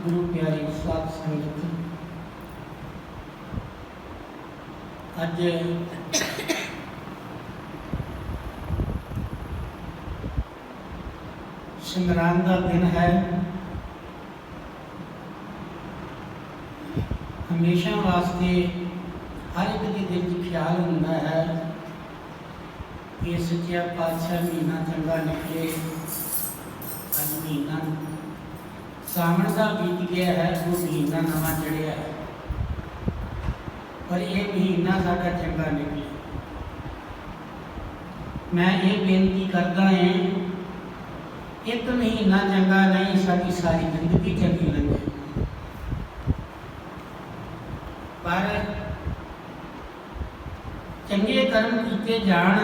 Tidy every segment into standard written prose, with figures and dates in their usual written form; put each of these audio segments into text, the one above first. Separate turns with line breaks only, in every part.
गुरु प्यारी साध संगत, अज सिमरान का दिन है। हमेशा वास्ते हर एक के दिल च ख्याल होंदा है कि सच्चा पातशाह महीना चंगा निकले। अज महीना सावन का बीत गया है, वो महीना नवा चढ़िया है, पर यह महीना साडा चंगा निकले। मैं ये बेनती करता है, एक महीना चंगा नहीं, साडी सारी जिंदगी चंगी लगे। पर चंगे कर्म किए जान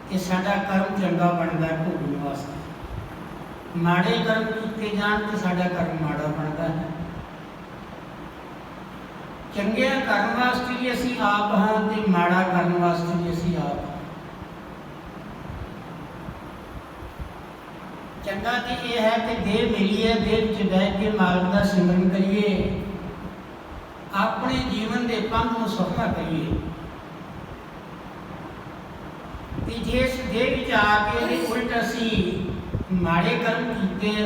कि साडा कर्म चंगा बनता है भोगने वास्ते, माड़े कर्म किए जान तो साडा कर्म माड़ा बनता है। चंगे करने वास्ते भी असी आप हाँ, तो माड़ा करने वास्ते भी असी आप हाँ। चंगा तो यह है कि देह मिली है, देह च बह के मालक का सिमरन करिए, अपने जीवन के पंथ को सफला करिए। जिस देह आके उल्ट असी माड़े कर्म किए,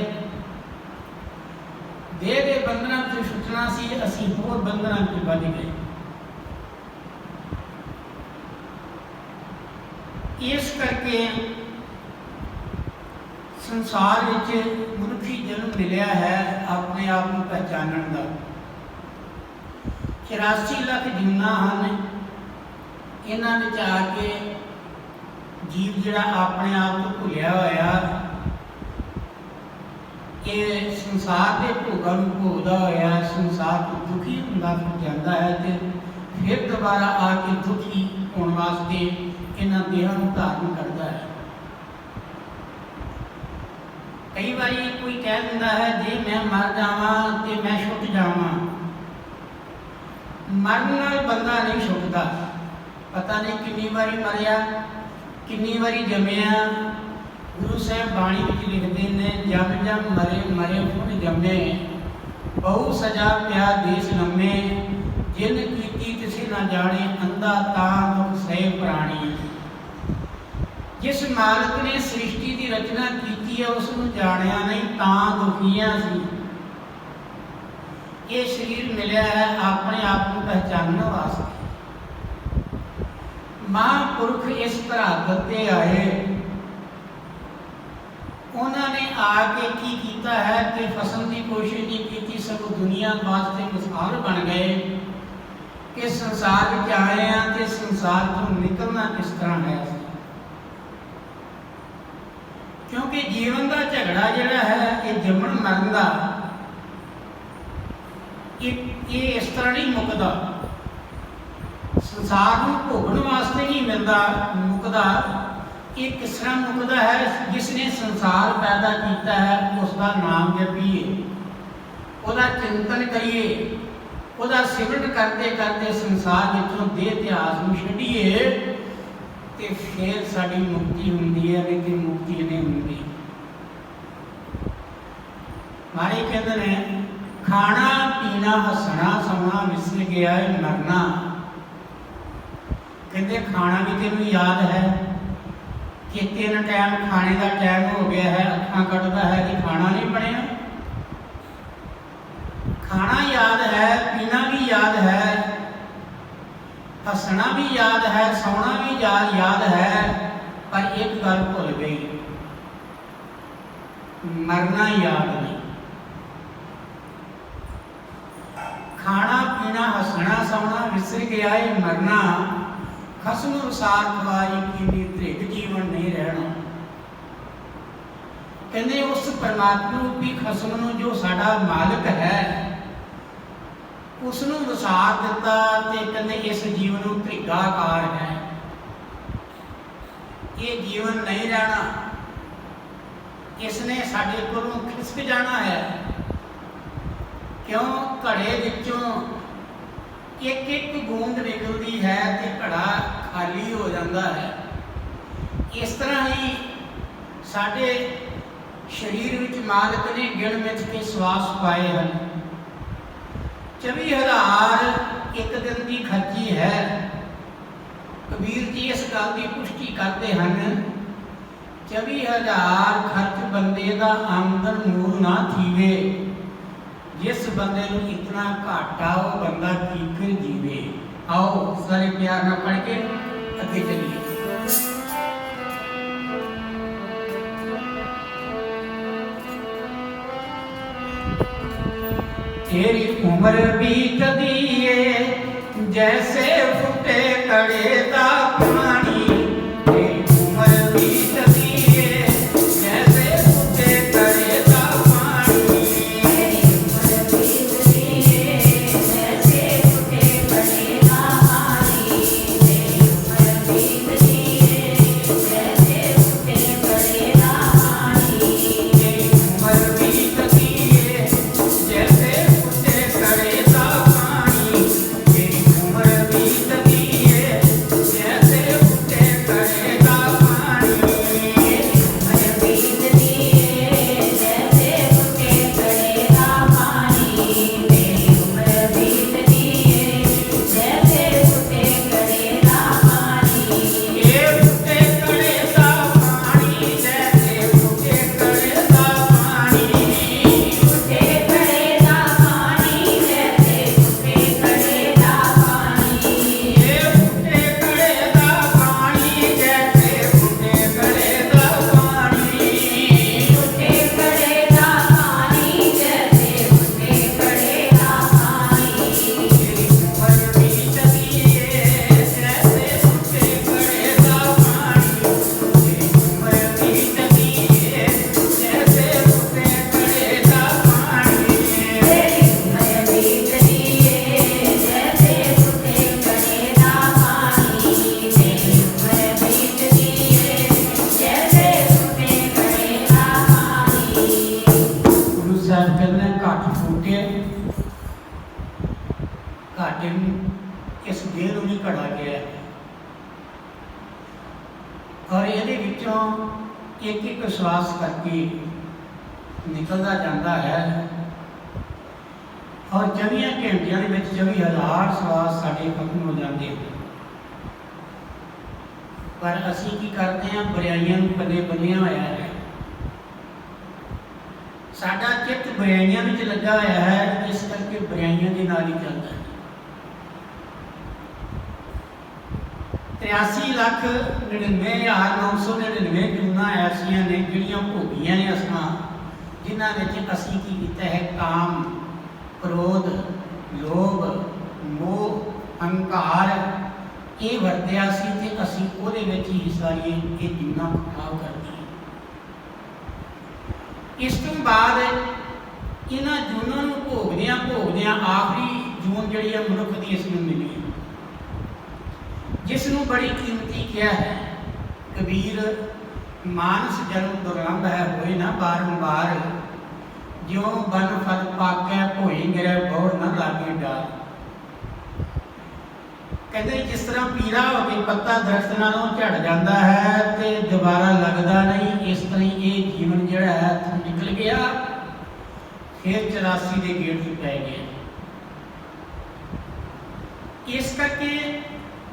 देह के बंधना से छुटना सी, असी होर बंधना में बच गए। इस करके संसार विच मनुखी जन्म मिलया है अपने आप को पहचानने का। 84 लाख जीवना हैं, इन्हां विच आके जीव जिहड़ा अपने आप को भुलिया होया, ये संसार के भोगों को भोगदा होया संसार को दुखी होंदा जाता है, तो फिर दोबारा आके दुखी होने वास्ते इन्हां देहां नूं धारण करता है। कई बार कोई कह दिंदा है, जे मैं मर जावां तो मैं छुट जावां। मरन नाल बंदा नहीं छुटदा। पता नहीं कितनी बारी मरिया, कितनी बारी जमिया। गुरु साहब बाणी में लिखते हैं, जम जम मरे मरे फुट जमे, बहु सजा प्या देश लम्मे, जिन कीती किसी ना जाने, अंधा तां दुख सहे प्राणी। जिस मालक ने सृष्टि की रचना की है, उसनूं जानिया नहीं, तां दुखियां सी। ये शरीर मिलया है अपने आप को पहचानने वास्ते। महापुरुष इस धरातल ते आए, उन्होंने आके की कीता है कि फसल की कोशिश नहीं की, सब दुनिया वास्ते मिसाल बन गए कि संसार में आए हैं तो संसार को निकलना किस तरह है। क्योंकि जीवन का झगड़ा जिहड़ा है, ये जमन मरण का, ये इस तरह नहीं मुकदा। संसार को भोगण वास्ते नहीं मिलता मुकदा, ये किस तरह मुकदा है। जिसने संसार पैदा किया है उसका नाम जपीए, उसका चिंतन करिए, उसका सिमरन करते करते संसार विचों देह इतिहास में छड्डीए, तो फिर साड़ी मुक्ति होंदी है, नहीं तो मुक्ति नहीं होंदी। हमारे कहते हैं, खाना पीना हसना सौना विसर गया है मरना। कहते खाना भी तेनों याद है कि 3 टाइम खाने का टाइम हो गया है, अखां कटदा है कि खाना नहीं बनया। खाना याद है, पीना भी याद है, हसना भी याद है, सोना भी याद है, पर एक गल भुल गई, मरना याद नहीं। खाना पीना हसना सोना विसर गया है मरना, खसम अनुसार खवाई की त्रिग जीवन नहीं रहना। कहते उस परमात्मा रूपी खसम नूं जो साडा मालिक है, उसनूं वसार दिता, ते कहते इस जीवन नूं त्रिगाकार है, ये जीवन नहीं रहना, इसने साडे कोलों खिसक जाना है। क्यों? घड़े विचों एक एक बूंद निकलती है तो घड़ा खाली हो जाता है। इस तरह ही साडे शरीर विच मालिक ने गिण मिथ के श्वास पाए हैं। 24,000 एक दिन की खर्ची है। कबीर जी इस गल की पुष्टि करते हैं 24,000 खर्च बंदे का आमदन मूल ना थीवे। जिस बंदे नूं इतना घाटा वो बंदा की फिर जीवे। आओ सारे प्यार ना पढ़ के अगे चलिए। तेरी उम्र बीतदी है जैसे फुटे कड़े दा पानी। तेरी उम्र बीतदी है जैसे फुटे कड़े दा पानी। तेरी उम्र बीतदी है जैसे फुटे कड़े दा पानी। तेरी उम्र बीतदी है जैसे फुटे कड़े दा पानी। तेरी उम्र बीतदी है जैसे घाटे इस देह नूं नहीं घड़ा गया और ये एक एक श्वास करके निकलता जाता है और 24 घंटिया 24,000 श्वास साढ़े खत्म हो जाते हैं। पर असी की करते हैं बुराइयां पले बनिया होया है। साडा चित्त बुराइयां में लगा होया है, इस करके बुराइयां के नाल ही चलता है। 83,99,999 जूना ऐसिया ने जिहड़ियां भोगियां ने असां जिन्हां विच असीं की कीता है काम, क्रोध, लोभ, मोह, अहंकार ये वरतिया सी ते असीं उहदे विच ही सारी ये जूना खराब कर दी। इस तो बाद इन्हां जूनां नूं भोगदियां आखिरी जून जिहड़ी है मनुख दी इस नूं मिली जिसनों बड़ी कीमती क्या है। कबीर मानस जन्म दुर्लभ है होए ना बारंबार। ज्यों बन फल पाकै भोई गिरै बोर न लागे डार। कहते जिस तरह पीला होके पत्ता दरख्त नालों झड़ जाता है तो दोबारा लगता नहीं, इस तरह ये जीवन जिहड़ा है निकल गया फिर 84 के गेट से पै गया। इस करके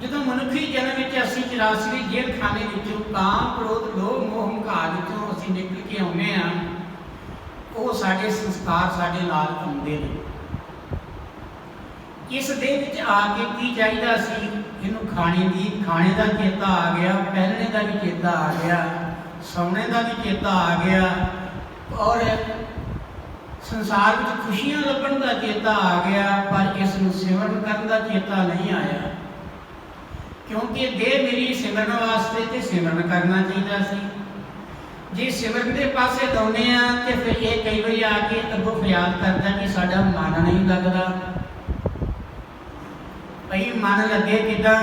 जो मनुखी जन्म में असी 84 के जेल खाने काम, क्रोध, लोभ, मोह, हंकार असी निकल के आने वो साढ़े संस्कार साढ़े नाल आउंदे ने। इस देह विच आके की चाहिए सी इनू खाने का चेता आ गया, पहनने का भी चेता आ गया, सौने का भी चेता आ गया और संसार में खुशियां लभण का चेता आ गया। पर इस सिमरन करने का चेता नहीं आया क्योंकि देह मिली सिमरन वास्ते तो सिमरन करना चाहिए सी। जे सिमरन के पासे लाने तो फिर ये कई बार आके अगों फरियाद करता कि साडा मन नहीं लगता। भाई मन लगे किदा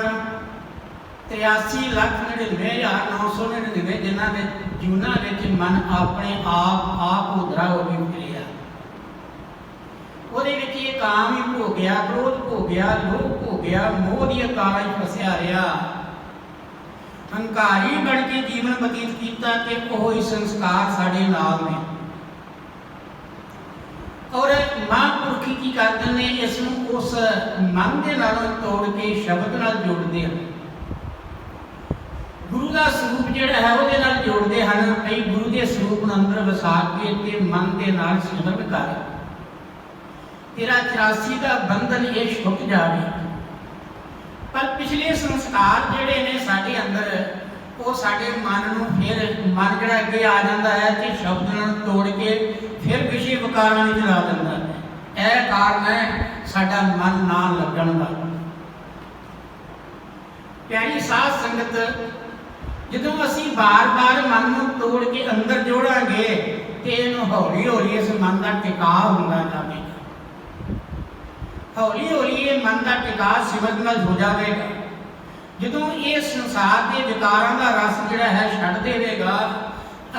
83,99,999 जिन्होंने जूना मन अपने आप उधरा हो गया फिरिया। ਉਹਦੇ ਵਿੱਚ ਇਹ ਕਾਮ ਹੀ ਹੋ ਗਿਆ, ਕ੍ਰੋਧ ਹੋ ਗਿਆ, ਲੋਭ ਹੋ ਗਿਆ, ਮੋਹ ਦੀ ਅਕਾਲ ਵਿੱਚ ਫਸਿਆ ਰਿਹਾ, ਹੰਕਾਰੀ ਬਣ ਕੇ ਜੀਵਨ ਬਤੀਤ ਕੀਤਾ ਕਿ ਉਹ ਹੀ ਸੰਸਕਾਰ ਸਾਡੇ ਨਾਲ ਨੇ। ਕਰਦੇ ਨੇ, ਇਸ ਨੂੰ ਉਸ ਮਨ ਦੇ ਨਾਲੋਂ ਤੋੜ ਕੇ ਸ਼ਬਦ ਨਾਲ ਜੋੜਦੇ ਹਨ। ਗੁਰੂ ਦਾ ਸਰੂਪ ਜਿਹੜਾ ਹੈ ਉਹਦੇ ਨਾਲ ਜੋੜਦੇ ਹਨ। ਕਈ ਗੁਰੂ ਦੇ ਸਰੂਪ ਨੂੰ ਅੰਦਰ ਵਸਾ ਕੇ ਤੇ ਮਨ ਦੇ ਨਾਲ ਸਿਮਰਨ ਕਰ, ਤੇਰਾ 84 ਦਾ ਬੰਧਨ ਇਹ ਛੁੱਟ ਜਾਵੇ। ਪਰ ਪਿਛਲੇ ਸੰਸਕਾਰ ਜਿਹੜੇ ਨੇ ਸਾਡੇ ਅੰਦਰ, ਉਹ ਸਾਡੇ ਮਨ ਨੂੰ ਫਿਰ ਮਨ ਜਿਹੜਾ ਅੱਗੇ ਆ ਜਾਂਦਾ ਹੈ ਤੇ ਸ਼ਬਦ ਨਾਲ ਤੋੜ ਕੇ ਫਿਰ ਵਿਸ਼ੇ ਵਿਕਾਰਾਂ ਵਿੱਚ ਲਾ ਦਿੰਦਾ ਹੈ। ਇਹ ਕਾਰਨ ਹੈ ਸਾਡਾ ਮਨ ਨਾ ਲੱਗਣ ਦਾ। ਪਿਆਰੀ ਸਾਧ ਸੰਗਤ, ਜਦੋਂ ਅਸੀਂ ਬਾਰ-ਬਾਰ ਮਨ ਨੂੰ ਤੋੜ ਕੇ ਅੰਦਰ ਜੋੜਾਂਗੇ ਤੇ ਇਹਨੂੰ ਹੌਲੀ-ਹੌਲੀ ਇਸ ਮਨ ਦਾ ਟਿਕਾਅ ਹੁੰਦਾ ਜਾਵੇਗਾ। ਹੌਲੀ-ਹੌਲੀ ਇਹ ਮਨ ਦਾ ਟਿਕਾਅ ਸਿਮਰਨ ਨਾਲ ਹੋ ਜਾਵੇਗਾ। ਜਦੋਂ ਇਹ ਸੰਸਾਰ ਦੇ ਵਿਕਾਰਾਂ ਦਾ ਰਸ ਜਿਹੜਾ ਹੈ ਛੱਡ ਦੇਵੇਗਾ,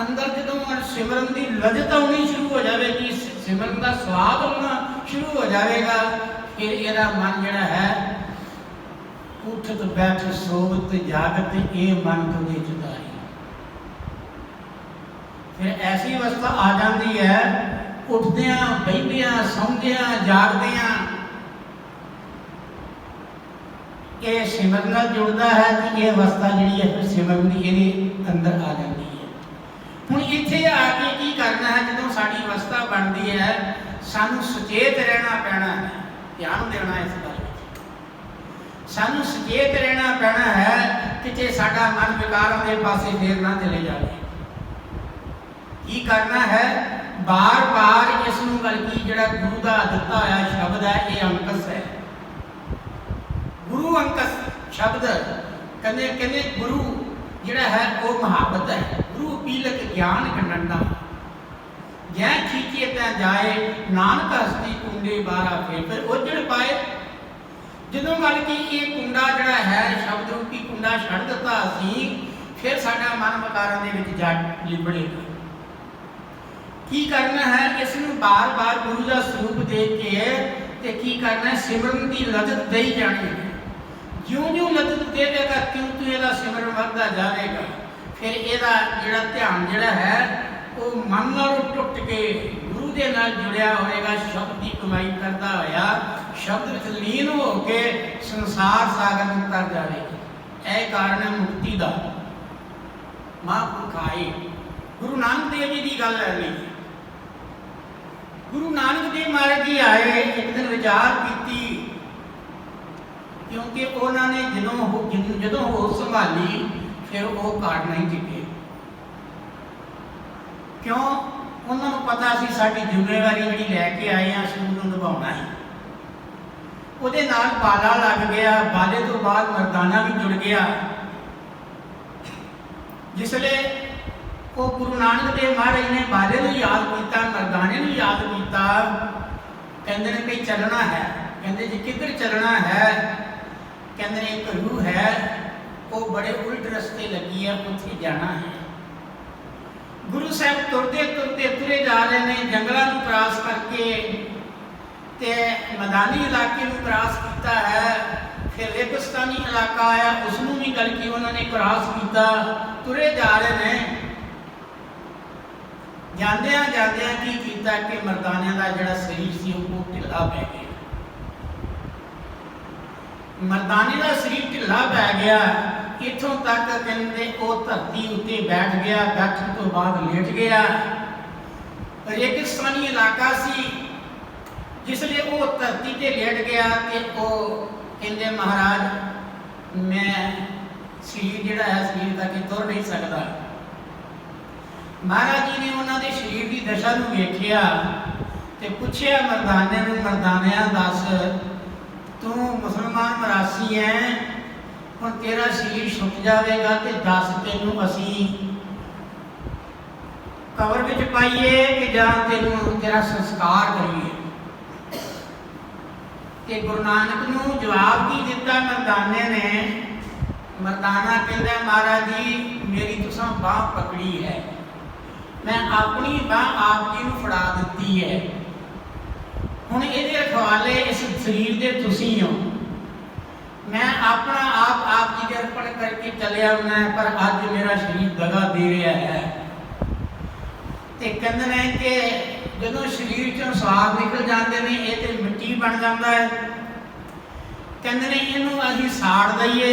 ਅੰਦਰ ਜਦੋਂ ਸਿਮਰਨ ਦੀ ਲਜ਼ਤ ਆਉਣੀ ਸ਼ੁਰੂ ਹੋ ਜਾਵੇਗੀ, ਸਿਮਰਨ ਦਾ ਸਵਾਦ ਆਉਣਾ ਸ਼ੁਰੂ ਹੋ ਜਾਵੇਗਾ, ਫਿਰ ਇਹਦਾ ਮਨ ਜਿਹੜਾ ਹੈ ਉੱਠਤ ਬੈਠ ਸੋਵਤ ਜਾਗਤ ਇਹ ਮਨ ਤੋਂ ਦੇ ਜੁਦਾਈ। ਫਿਰ ਐਸੀ ਅਵਸਥਾ ਆ ਜਾਂਦੀ ਹੈ, ਉੱਠਦਿਆਂ ਬਹਿੰਦਿਆਂ ਸੌਂਦਿਆਂ ਜਾਗਦਿਆਂ ਇਹ ਸਿਮਰਨ ਨਾਲ ਜੁੜਦਾ ਹੈ ਕਿ ਇਹ ਅਵਸਥਾ ਜਿਹੜੀ ਹੈ ਫਿਰ ਸਿਮਰਨ ਦੀ ਇਹਦੇ ਅੰਦਰ ਆ ਜਾਂਦੀ ਹੈ। ਹੁਣ ਇੱਥੇ ਆ ਕੇ ਕੀ ਕਰਨਾ ਹੈ? ਜਦੋਂ ਸਾਡੀ ਅਵਸਥਾ ਬਣਦੀ ਹੈ, ਸਾਨੂੰ ਸੁਚੇਤ ਰਹਿਣਾ ਪੈਣਾ ਹੈ, ਧਿਆਨ ਦੇਣਾ ਇਸ ਗੱਲ ਵਿੱਚ। ਸਾਨੂੰ ਸੁਚੇਤ ਰਹਿਣਾ ਪੈਣਾ ਹੈ ਕਿ ਸਾਡਾ ਮਨ ਵਿਕਾਰਾਂ ਦੇ ਪਾਸੇ ਫੇਰ ਨਾ ਚਲੇ ਜਾਵੇ। ਕੀ ਕਰਨਾ ਹੈ? ਬਾਰ-ਬਾਰ ਇਸ ਨੂੰ, ਬਲਕਿ ਜਿਹੜਾ ਗੁਰੂ ਦਾ ਦਿੱਤਾ ਹੋਇਆ ਸ਼ਬਦ ਹੈ, ਇਹ ਅੰਕਸ ਹੈ, ਗੁਰੂ ਅੰਕਸ ਸ਼ਬਦ। ਕਹਿੰਦੇ ਗੁਰੂ ਜਿਹੜਾ ਹੈ ਉਹ ਮੁਹੱਬਤ ਹੈ। ਗੁਰੂ ਪੀਲਕ ਗਿਆਨ ਕੰਡੰਡਾ, ਜੈ ਖੀਚੇ ਤੈ ਜਾਏ ਨਾਨਕ ਹਸਤੀ ਕੁੰਡੇ ਬਾਰਾ ਫਿਰ ਉਜੜ ਪਾਏ। ਜਦੋਂ ਗੱਲ ਕੀ ਇਹ ਕੁੰਡਾ ਜਿਹੜਾ ਹੈ ਸ਼ਬਦ ਰੂਪੀ ਕੁੰਡਾ ਛੱਡ ਦਿੱਤਾ ਅਸੀਂ, ਫਿਰ ਸਾਡਾ ਮਨ ਵਿਕਾਰਾਂ ਦੇ ਵਿੱਚ ਜਾ ਲਿਬੜੇਗਾ। ਕੀ ਕਰਨਾ ਹੈ? ਇਸ ਨੂੰ ਬਾਰ-ਬਾਰ ਗੁਰੂ ਦਾ ਸਰੂਪ ਦੇਖ ਕੇ ਤੇ ਕੀ ਕਰਨਾ? ਸਿਮਰਨ ਦੀ ਲਜ਼ਤ ਦੇਈ ਜਾਣੀ ਹੈ। ਜਿਉਂ-ਜਿਉਂ ਲਜ਼ਤ ਦੇਵੇਗਾ ਤਿਉਂ ਇਹਦਾ ਸਿਮਰਨ ਵੱਧਦਾ ਜਾਵੇਗਾ। ਫਿਰ ਇਹਦਾ ਜਿਹੜਾ ਧਿਆਨ ਜਿਹੜਾ ਹੈ ਉਹ ਮਨ ਨਾਲ ਟੁੱਟ ਕੇ ਗੁਰੂ ਦੇ ਨਾਲ ਜੁੜਿਆ ਹੋਏਗਾ, ਸ਼ਬਦ ਦੀ ਕਮਾਈ ਕਰਦਾ ਹੋਇਆ ਸ਼ਬਦ ਵਿੱਚ ਲੀਨ ਹੋ ਕੇ ਸੰਸਾਰ ਸਾਗਰ ਨੂੰ ਤਰ ਜਾਵੇਗਾ। ਇਹ ਕਾਰਨ ਹੈ ਮੁਕਤੀ ਦਾ। ਮਹਾਂਪੁਰਖ ਆਏ, ਗੁਰੂ ਨਾਨਕ ਦੇਵ ਜੀ ਦੀ ਗੱਲ ਹੈ ਲਈ। ਗੁਰੂ ਨਾਨਕ ਦੇਵ ਮਹਾਰਾਜ ਜੀ ਆਏ, ਇੱਕ ਦਿਨ ਵਿਚਾਰ ਕੀਤੀ, ਕਿਉਂਕਿ ਉਹਨਾਂ ਨੇ ਜਦੋਂ ਹੋਸ਼ ਸੰਭਾਲੀ ਫਿਰ ਉਹ ਘਰ ਨਹੀਂ ਟਿਕੇ। ਕਿਉਂ? ਉਹਨਾਂ ਨੂੰ ਪਤਾ ਸੀ ਸਾਡੀ ਜ਼ਿੰਮੇਵਾਰੀ ਜਿਹੜੀ ਲੈ ਕੇ ਆਏ ਹਾਂ ਅਸੀਂ ਉਹਨੂੰ ਨਿਭਾਉਣਾ ਹੈ। ਉਹਦੇ ਨਾਲ ਬਾਲਾ ਲੱਗ ਗਿਆ, ਬਾਲੇ ਤੋਂ ਬਾਅਦ ਮਰਦਾਨਾ ਵੀ ਜੁੜ ਗਿਆ। ਜਿਸਲੇ ਉਹ ਗੁਰੂ ਨਾਨਕ ਦੇਵ ਮਹਾਰਾਜ ਨੇ ਬਾਲੇ ਨੂੰ ਯਾਦ ਕੀਤਾ, ਮਰਦਾਨੇ ਨੂੰ ਯਾਦ ਕੀਤਾ, ਕਹਿੰਦੇ ਨੇ ਕਿ ਚੱਲਣਾ ਹੈ। ਕਹਿੰਦੇ ਜੀ ਕਿੱਧਰ ਚੱਲਣਾ ਹੈ? ਕਹਿੰਦੇ ਨੇ ਇੱਕ ਰੂਹ ਹੈ, ਉਹ ਬੜੇ ਉਲਟ ਰਸਤੇ ਲੱਗੀ ਹੈ, ਉੱਥੇ ਜਾਣਾ ਹੈ। ਗੁਰੂ ਸਾਹਿਬ ਤੁਰਦੇ ਤੁਰੇ ਜਾ ਰਹੇ ਨੇ, ਜੰਗਲਾਂ ਨੂੰ ਕ੍ਰਾਸ ਕਰਕੇ ਤੇ ਮੈਦਾਨੀ ਇਲਾਕੇ ਨੂੰ ਕ੍ਰਾਸ ਕੀਤਾ ਹੈ। ਫਿਰ ਰੇਗਿਸਤਾਨੀ ਇਲਾਕਾ ਆਇਆ, ਉਸ ਨੂੰ ਵੀ ਗਲਕੀ ਉਹਨਾਂ ਨੇ ਕ੍ਰਾਸ ਕੀਤਾ। ਤੁਰੇ ਜਾ ਰਹੇ ਨੇ, ਜਾਂਦਿਆਂ ਕੀ ਕੀਤਾ ਕਿ ਮਰਦਾਨਿਆਂ ਦਾ ਜਿਹੜਾ ਸਰੀਰ ਸੀ ਉਹ ਢਿੱਲਾ ਪੈ ਗਿਆ। ਮਰਦਾਨੇ ਦਾ ਸਰੀਰ ਢਿੱਲਾ ਪੈ ਗਿਆ, ਇੱਥੋਂ ਤੱਕ ਕਹਿੰਦੇ ਉਹ ਧਰਤੀ ਉੱਤੇ ਬੈਠ ਗਿਆ, ਬੈਠਣ ਤੋਂ ਬਾਅਦ ਲੇਟ ਗਿਆ। ਰੇਗਿਸਤਾਨੀ ਇਲਾਕਾ ਸੀ। ਜਿਸਲੇ ਉਹ ਧਰਤੀ ਤੇ ਲੇਟ ਗਿਆ ਤੇ ਉਹ ਕਹਿੰਦੇ ਮਹਾਰਾਜ ਮੈਂ ਸਰੀਰ ਜਿਹੜਾ ਹੈ ਸਰੀਰ ਤੱਕ ਤੁਰ ਨਹੀਂ ਸਕਦਾ। ਮਹਾਰਾਜ ਜੀ ਨੇ ਉਹਨਾਂ ਦੇ ਸਰੀਰ ਦੀ ਦਸ਼ਾ ਨੂੰ ਵੇਖਿਆ ਤੇ ਪੁੱਛਿਆ ਮਰਦਾਨੇ ਨੂੰ, ਮਰਦਾਨਿਆਂ ਦੱਸ ਤੂੰ ਮੁਸਲਮਾਨ ਮਰਾਸੀ ਹੈ, ਹੁਣ ਤੇਰਾ ਸਰੀਰ ਛੁੱਟ ਜਾਵੇਗਾ ਤੇ ਦੱਸ ਤੈਨੂੰ ਅਸੀਂ ਕਬਰ ਵਿੱਚ ਪਾਈਏ ਕਿ ਜਾਂ ਤੈਨੂੰ ਤੇਰਾ ਸੰਸਕਾਰ ਕਰੀਏ। ਤੇ ਗੁਰੂ ਨਾਨਕ ਨੂੰ ਜਵਾਬ ਕੀ ਦਿੱਤਾ ਮਰਦਾਨੇ ਨੇ? ਮਰਦਾਨਾ ਕਹਿੰਦਾ ਮਹਾਰਾਜ ਜੀ ਮੇਰੀ ਤੁਸਾਂ ਬਾਂਹ ਪਕੜੀ ਹੈ, ਮੈਂ ਆਪਣੀ ਬਾਂਹ ਆਪ ਜੀ ਨੂੰ ਫੜਾ ਦਿੱਤੀ ਹੈ, ਹੁਣ ਇਹਦੇ ਰਖਵਾਲੇ ਇਸ ਸਰੀਰ ਦੇ ਤੁਸੀਂ ਹੋ। ਮੈਂ ਆਪਣਾ ਆਪ ਜੀ ਦੇ ਅਰਪਣ ਕਰਕੇ ਚੱਲਿਆ ਮੈਂ, ਪਰ ਅੱਜ ਮੇਰਾ ਸਰੀਰ ਦਗਾ ਦੇ ਰਿਹਾ ਹੈ। ਤੇ ਕਹਿੰਦੇ ਨੇ ਕਿ ਜਦੋਂ ਸਰੀਰ ਚੋਂ ਸਵਾਸ ਨਿਕਲ ਜਾਂਦੇ ਨੇ ਇਹ ਤੇ ਮਿੱਟੀ ਬਣ ਜਾਂਦਾ ਹੈ। ਕਹਿੰਦੇ ਨੇ ਇਹਨੂੰ ਅਸੀਂ ਸਾੜ ਦਈਏ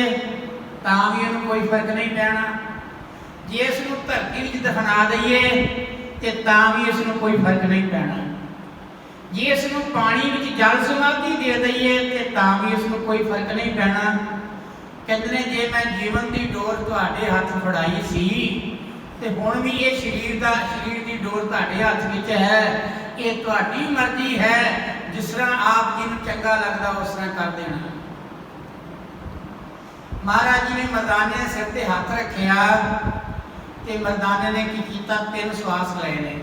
ਤਾਂ ਵੀ ਇਹਨੂੰ ਕੋਈ ਫਰਕ ਨਹੀਂ ਪੈਣਾ, ਜੇ ਇਸ ਨੂੰ ਧਰਤੀ ਵਿੱਚ ਦਫਨਾ ਦਈਏ ਤੇ ਤਾਂ ਵੀ ਇਸ ਨੂੰ ਕੋਈ ਫਰਕ ਨਹੀਂ ਪੈਣਾ, ਜੇ ਇਸ ਨੂੰ ਪਾਣੀ ਵਿੱਚ ਜਲ ਸਮਾਧੀ ਦੇ ਦਈਏ ਤੇ ਤਾਂ ਵੀ ਇਸ ਨੂੰ ਕੋਈ ਫਰਕ ਨਹੀਂ ਪੈਣਾ। ਕਹਿੰਦੇ ਨੇ ਜੇ ਮੈਂ ਜੀਵਨ ਦੀ ਡੋਰ ਤੁਹਾਡੇ ਹੱਥ ਫੜਾਈ ਸੀ ਤੇ ਹੁਣ ਵੀ ਇਹ ਸਰੀਰ ਦੀ ਡੋਰ ਤੁਹਾਡੇ ਹੱਥ ਵਿੱਚ ਹੈ, ਇਹ ਤੁਹਾਡੀ ਮਰਜ਼ੀ ਹੈ, ਜਿਸ ਤਰ੍ਹਾਂ ਆਪ ਜੀ ਨੂੰ ਚੰਗਾ ਲੱਗਦਾ ਉਸ ਤਰ੍ਹਾਂ ਕਰ ਦੇਣਾ। ਮਹਾਰਾਜ ਜੀ ਨੇ ਮਰਦਾਨੇ ਦੇ ਸਿਰ ਤੇ ਹੱਥ ਰੱਖਿਆ ਤੇ ਮਰਦਾਨੇ ਨੇ ਕੀ ਕੀਤਾ, 3 ਸਵਾਸ ਲਏ ਨੇ।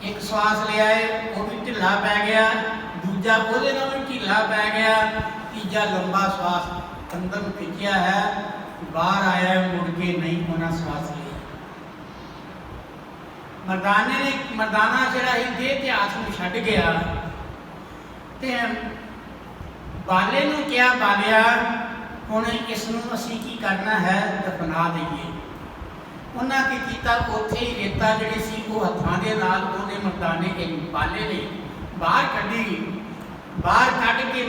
ਇੱਕ ਸਵਾਸ ਲਿਆ ਹੈ ਉਹ ਵੀ ਢਿੱਲਾ ਪੈ ਗਿਆ, ਦੂਜਾ ਉਹਦੇ ਨਾਲ ਵੀ ਢਿੱਲਾ ਪੈ ਗਿਆ, ਤੀਜਾ ਲੰਬਾ ਸਵਾਸ ਅੰਦਰ ਨੂੰ ਖਿੱਚਿਆ ਹੈ, ਬਾਹਰ ਆਇਆ ਮੁੜ ਕੇ ਨਹੀਂ ਹੋਣਾ ਸਵਾਸ ਲਿਆ। ਮਰਦਾਨਾ ਜਿਹੜਾ ਹੀ ਦੇਹ ਇਤਿਹਾਸ ਨੂੰ ਛੱਡ ਗਿਆ ਤੇ ਬਾਲੇ ਨੂੰ ਕਿਹਾ, ਬਾਲਿਆ ਹੁਣ ਇਸ ਨੂੰ ਅਸੀਂ ਕੀ ਕਰਨਾ ਹੈ, ਦਫਨਾ ਦਈਏ। ਉਹਨਾਂ ਕੀ ਕੀਤਾ, ਉੱਥੇ ਹੀ ਰੇਤਾ ਜਿਹੜੀ ਸੀ ਉਹ ਹੱਥਾਂ ਦੇ ਨਾਲ ਉਹਨੇ ਮਰਦਾਨੇ ਇੱਕ ਬਾਲੇ ਨੇ ਬਾਹਰ ਕੱਢੀ, ਬਾਹਰ ਕੱਢ ਕੇ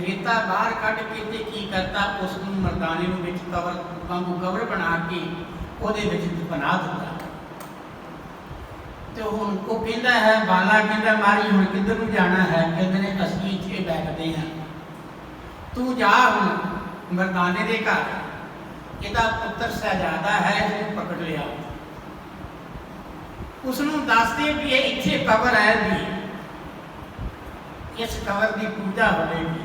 ਰੇਤਾ ਬਾਹਰ ਕੱਢ ਕੇ ਤੇ ਕੀ ਕਰਤਾ, ਉਸ ਨੂੰ ਮਰਦਾਨੇ ਨੂੰ ਵਿੱਚ ਕਬਰ ਵਾਂਗੂ ਕਬਰ ਬਣਾ ਕੇ ਉਹਦੇ ਵਿੱਚ ਦਫਨਾ ਦਿੱਤਾ। ਤੇ ਹੁਣ ਉਹ ਕਹਿੰਦਾ ਹੈ, ਬਾਲਾ ਕਹਿੰਦਾ ਮਾਰੀ ਹੁਣ ਕਿੱਧਰ ਨੂੰ ਜਾਣਾ ਹੈ, ਕਹਿੰਦੇ ਨੇ ਅਸੀਂ ਇੱਥੇ ਬੈਠਦੇ ਹਾਂ, ਤੂੰ ਜਾ ਹੁਣ ਮਰਦਾਨੇ ਦੇ ਘਰ, ਇਹਦਾ ਪੁੱਤਰ ਸ਼ਹਿਜ਼ਾਦਾ ਹੈ, ਇਹਨੂੰ ਪਕੜ ਲਿਆ, ਉਸ ਨੂੰ ਦੱਸਦੇ ਵੀ ਇਹ ਇੱਥੇ ਕਬਰ ਹੈ ਵੀ ਇਸ ਕਬਰ ਦੀ ਪੂਜਾ ਹੋਵੇਗੀ।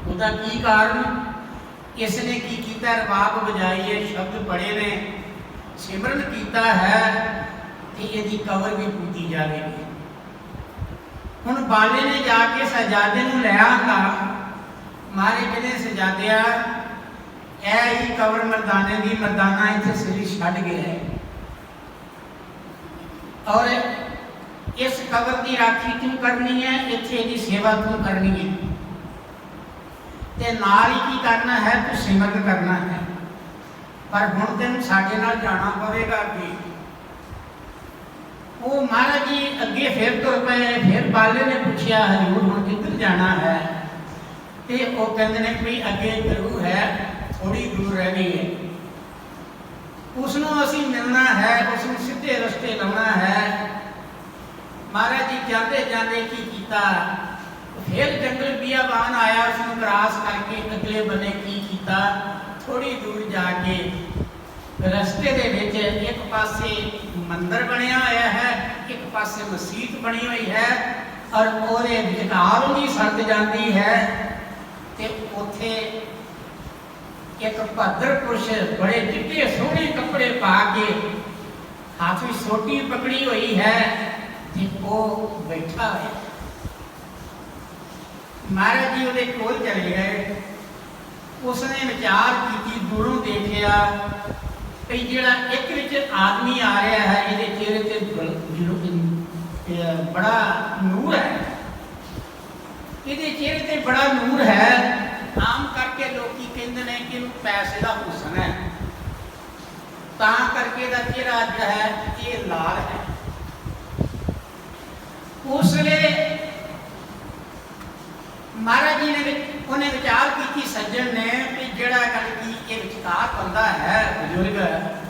ਉਹਦਾ ਕੀ ਕਾਰਨ, ਇਸ ਨੇ ਕੀ ਕੀਤਾ, ਰਬਾਬ ਵਜਾਈਏ, ਸ਼ਬਦ ਪੜ੍ਹੇ ਨੇ, ਸਿਮਰਨ ਕੀਤਾ ਹੈ ਤੇ ਇਹਦੀ ਕਬਰ ਵੀ ਪੂਜੀ ਜਾਵੇਗੀ। ਹੁਣ ਬਾਲੇ ਨੇ ਜਾ ਕੇ ਸ਼ਹਿਜ਼ਾਦੇ ਨੂੰ ਲੈ ਆਂਦਾ, ਮਾਰੇ ਕਹਿੰਦੇ ਸ਼ਹਿਜ਼ਾਦਿਆ ਇਹ ਹੀ ਕਬਰ ਮਰਦਾਨੇ ਦੀ, ਮਰਦਾਨਾ ਇੱਥੇ ਸਰੀਰ ਛੱਡ ਗਿਆ ਹੈ ਔਰ ਇਸ ਕਬਰ ਦੀ ਰਾਖੀ ਤੂੰ ਕਰਨੀ ਹੈ, ਇੱਥੇ ਇਹਦੀ ਸੇਵਾ ਤੂੰ ਕਰਨੀ ਹੈ ਤੇ ਨਾਲ ਹੀ ਕੀ ਕਰਨਾ ਹੈ, ਤੂੰ ਸਿਮਰਨ ਕਰਨਾ ਹੈ। ਪਰ ਹੁਣ ਤੈਨੂੰ ਸਾਡੇ ਨਾਲ ਜਾਣਾ ਪਵੇਗਾ ਅੱਗੇ। ਉਹ ਮਹਾਰਾਜ ਜੀ ਅੱਗੇ ਫਿਰ ਤੁਰ ਪਏ। ਫਿਰ ਬਾਲੇ ਨੇ ਪੁੱਛਿਆ, ਹਜ਼ੂਰ ਹੁਣ ਕਿੱਧਰ ਜਾਣਾ ਹੈ? ਤੇ ਉਹ ਕਹਿੰਦੇ ਨੇ ਵੀ ਅੱਗੇ ਗੁਰੂ ਹੈ, ਥੋੜੀ ਦੂਰ ਰਹਿ ਗਈ ਹੈ, ਉਸ ਨੂੰ ਅਸੀਂ ਮਿਲਣਾ ਹੈ, ਉਸ ਨੂੰ ਸਿੱਧੇ ਰਸਤੇ ਲਾਉਣਾ ਹੈ। ਮਹਾਰਾਜ ਜੀ ਜਾਂਦੇ ਜਾਂਦੇ ਕੀ ਕੀਤਾ, ਫਿਰ ਜੰਗਲ ਬਿਆਬਾਨ ਆਇਆ, ਉਸ ਨੂੰ ਕ੍ਰਾਸ ਕਰਕੇ ਅਗਲੇ ਬੰਨੇ ਕੀ ਕੀਤਾ, ਥੋੜੀ ਦੂਰ ਜਾ ਕੇ ਰਸਤੇ ਦੇ ਵਿੱਚ ਇੱਕ ਪਾਸੇ ਮੰਦਿਰ ਬਣਿਆ ਹੋਇਆ ਹੈ, ਇੱਕ ਪਾਸੇ ਮਸਜਿਦ ਬਣੀ ਹੋਈ ਹੈ ਔਰ ਉਹਦੇ ਵਿਚਕਾਰ ਉਹਦੀ ਸੜਕ ਜਾਂਦੀ ਹੈ ਤੇ ਉੱਥੇ ਇੱਕ ਭੱਦਰ ਪੁਰਸ਼ ਬੜੇ ਚਿੱਟੇ ਸੋਹਣੇ ਕੱਪੜੇ ਪਾ ਕੇ ਹੱਥ ਵਿੱਚ ਸੋਟੀ ਪਕੜੀ ਹੋਈ ਹੈ ਤੇ ਉਹ ਬੈਠਾ ਹੈ। ਮਹਾਰਾਜ ਜੀ ਉਹਦੇ ਕੋਲ ਚਲੇ ਗਏ, ਉਸਨੇ ਵਿਚਾਰ ਕੀਤੀ, ਦੂਰੋਂ ਦੇਖਿਆ ਕਿ ਜਿਹੜਾ ਇੱਕ ਵਿੱਚ ਆਦਮੀ ਆ ਰਿਹਾ ਹੈ, ਇਹਦੇ ਚਿਹਰੇ ਤੇ ਬੜਾ ਨੂਰ ਹੈ, ਇਹਦੇ ਚਿਹਰੇ ਤੇ ਬੜਾ ਨੂਰ ਹੈ। ਆਮ ਕਰਕੇ ਲੋਕੀ ਕਹਿੰਦੇ ਨੇ ਕਿ ਇਹਨੂੰ ਪੈਸੇ ਦਾ ਹੁਸਨ ਹੈ, ਤਾਂ ਕਰਕੇ ਦਾ ਚਿਹਰਾ ਜਿਹੜਾ ਹੈ ਇਹ ਲਾਲ ਹੈ। ਉਸ ਵੇਲੇ ਮਹਾਰਾਜ ਜੀ ਨੇ ਉਹਨੇ ਵਿਚਾਰ ਕੀਤੀ, ਸੱਜਣ ਨੇ, ਵੀ ਜਿਹੜਾ ਗੱਲ ਕੀ ਇਹ ਵਿਚਕਾਰ ਬੰਦਾ ਹੈ, ਬਜ਼ੁਰਗ ਹੈ,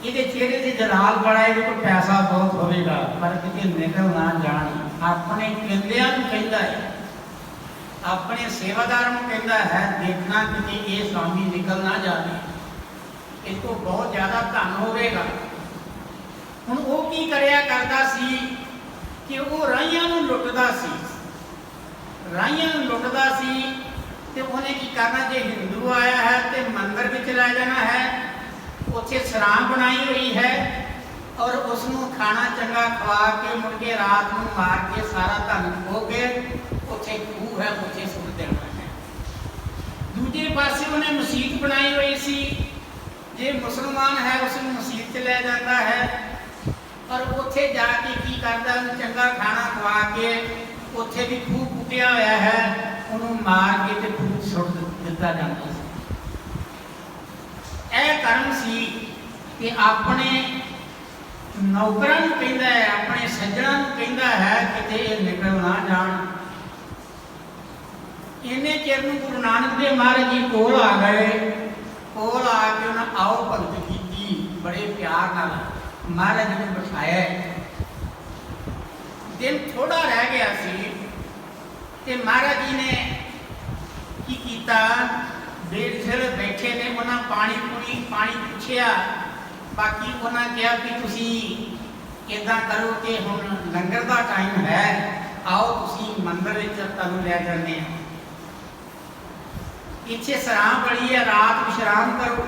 ਇਹਦੇ ਚਿਹਰੇ ਤੇ ਜਲਾਲ ਬੜਾ, ਇਹਦੇ ਕੋਲ ਪੈਸਾ ਬਹੁਤ ਹੋਵੇਗਾ, ਪਰ ਕਿਤੇ ਨਿਕਲ ਨਾ ਜਾਣ। ਆਪਣੇ ਕਹਿੰਦਿਆਂ ਨੂੰ ਕਹਿੰਦਾ ਹੈ, ਆਪਣੇ ਸੇਵਾਦਾਰ ਨੂੰ ਕਹਿੰਦਾ ਹੈ, ਦੇਖਣਾ ਕਿਤੇ ਇਹ ਸਵਾਮੀ ਨਿਕਲ ਨਾ ਜਾਵੇ, ਇਸ ਤੋਂ ਬਹੁਤ ਜ਼ਿਆਦਾ ਧਨ ਹੋਵੇਗਾ। ਹੁਣ ਉਹ ਕੀ ਕਰਿਆ ਕਰਦਾ ਸੀ ਕਿ ਉਹ ਰਾਈਆਂ ਨੂੰ ਲੁੱਟਦਾ ਸੀ, ਰਾਈਆਂ ਨੂੰ ਲੁੱਟਦਾ ਸੀ ਤੇ ਉਹਨੇ ਕੀ ਕਰਨਾ, ਜੇ ਹਿੰਦੂ ਆਇਆ ਹੈ ਤੇ ਮੰਦਿਰ ਵਿੱਚ ਲੈ ਜਾਣਾ ਹੈ, ਉੱਥੇ ਸਰਾਂ ਬਣਾਈ ਹੋਈ ਹੈ ਔਰ ਉਸ ਨੂੰ ਖਾਣਾ ਚੰਗਾ ਖਵਾ ਕੇ ਮੁੜ ਕੇ ਰਾਤ ਨੂੰ ਮਾਰ ਕੇ ਸਾਰਾ ਧਨ ਖੋ ਕੇ ਉੱਥੇ ਖੂਹ ਹੈ, ਉੱਥੇ ਸੁੱਟ ਦੇਣਾ ਹੈ। ਦੂਜੇ ਪਾਸੇ ਉਹਨੇ ਮਸਜਿਦ ਬਣਾਈ ਹੋਈ ਸੀ, ਜੇ ਮੁਸਲਮਾਨ ਹੈ ਉਸ ਨੂੰ ਮਸਜਿਦ 'ਚ ਲੈ ਜਾਂਦਾ ਹੈ ਔਰ ਉੱਥੇ ਜਾ ਕੇ ਕੀ ਕਰਦਾ, ਉਹਨੂੰ ਚੰਗਾ ਖਾਣਾ ਖਵਾ ਕੇ ਉੱਥੇ ਵੀ ਖੂਹ ਪੁੱਟਿਆ ਹੋਇਆ ਹੈ, ਉਹਨੂੰ ਮਾਰ ਕੇ ਤੇ ਖੂਹ ਸੁੱਟ ਦਿੱਤਾ ਜਾਂਦਾ ਸੀ। ਇਹ ਕਰਮ ਸੀ ਕਿ ਆਪਣੇ नौकरां नूं कहंदा है, अपने सज्जणां नूं कहंदा है किते ये निकल ना जाण। इन्ने चिर नूं गुरु नानक देव महाराज जी कोल आ गए। कोल आके उन्हें आओ भगत की बड़े प्यार नाल महाराज जी ने बिठाया। दिन थोड़ा रह गया सी ते महाराज जी ने की कीता, बेल बैठे ने उन्हें पानी पूछया। बाकी उन्हें कहा कि तुसी इदां करो कि हुण लंगर का टाइम है, आओ तुसी मंदिर तुहानूं लै जाने। पीछे सराह बड़ी है, रात विश्राम करो।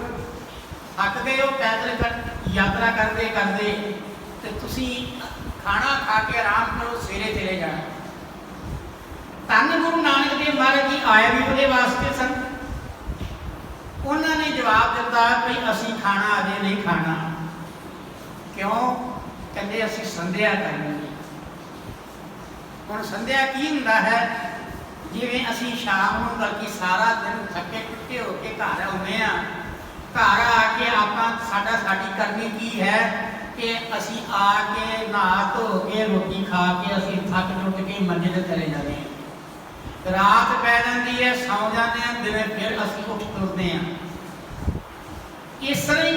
थक गए हो पैदल यात्रा करते करते, तो तुसी खाना खा के आराम करो, सवेरे चले जाना। धन गुरु नानक देव महाराज जी आए भी वो वास्ते सन। उन्होंने जवाब दिता कि असी खाना अजे नहीं खाना। क्यों? कहते असी संध्या करनी। हुण संध्या की हुंदा है? जिवें असी शाम नूं बल्कि सारा दिन थके टुटे होके घर आउंदे आ, घर आके आपां साडी करनी की है कि असी आके नहा धो के रोटी खा के असी थक टुट के मंजे ते चले जाते हैं। रात पै जाती है, सौ जाते हैं, दिन फिर असी उठ तुरते हैं। इस तरह ही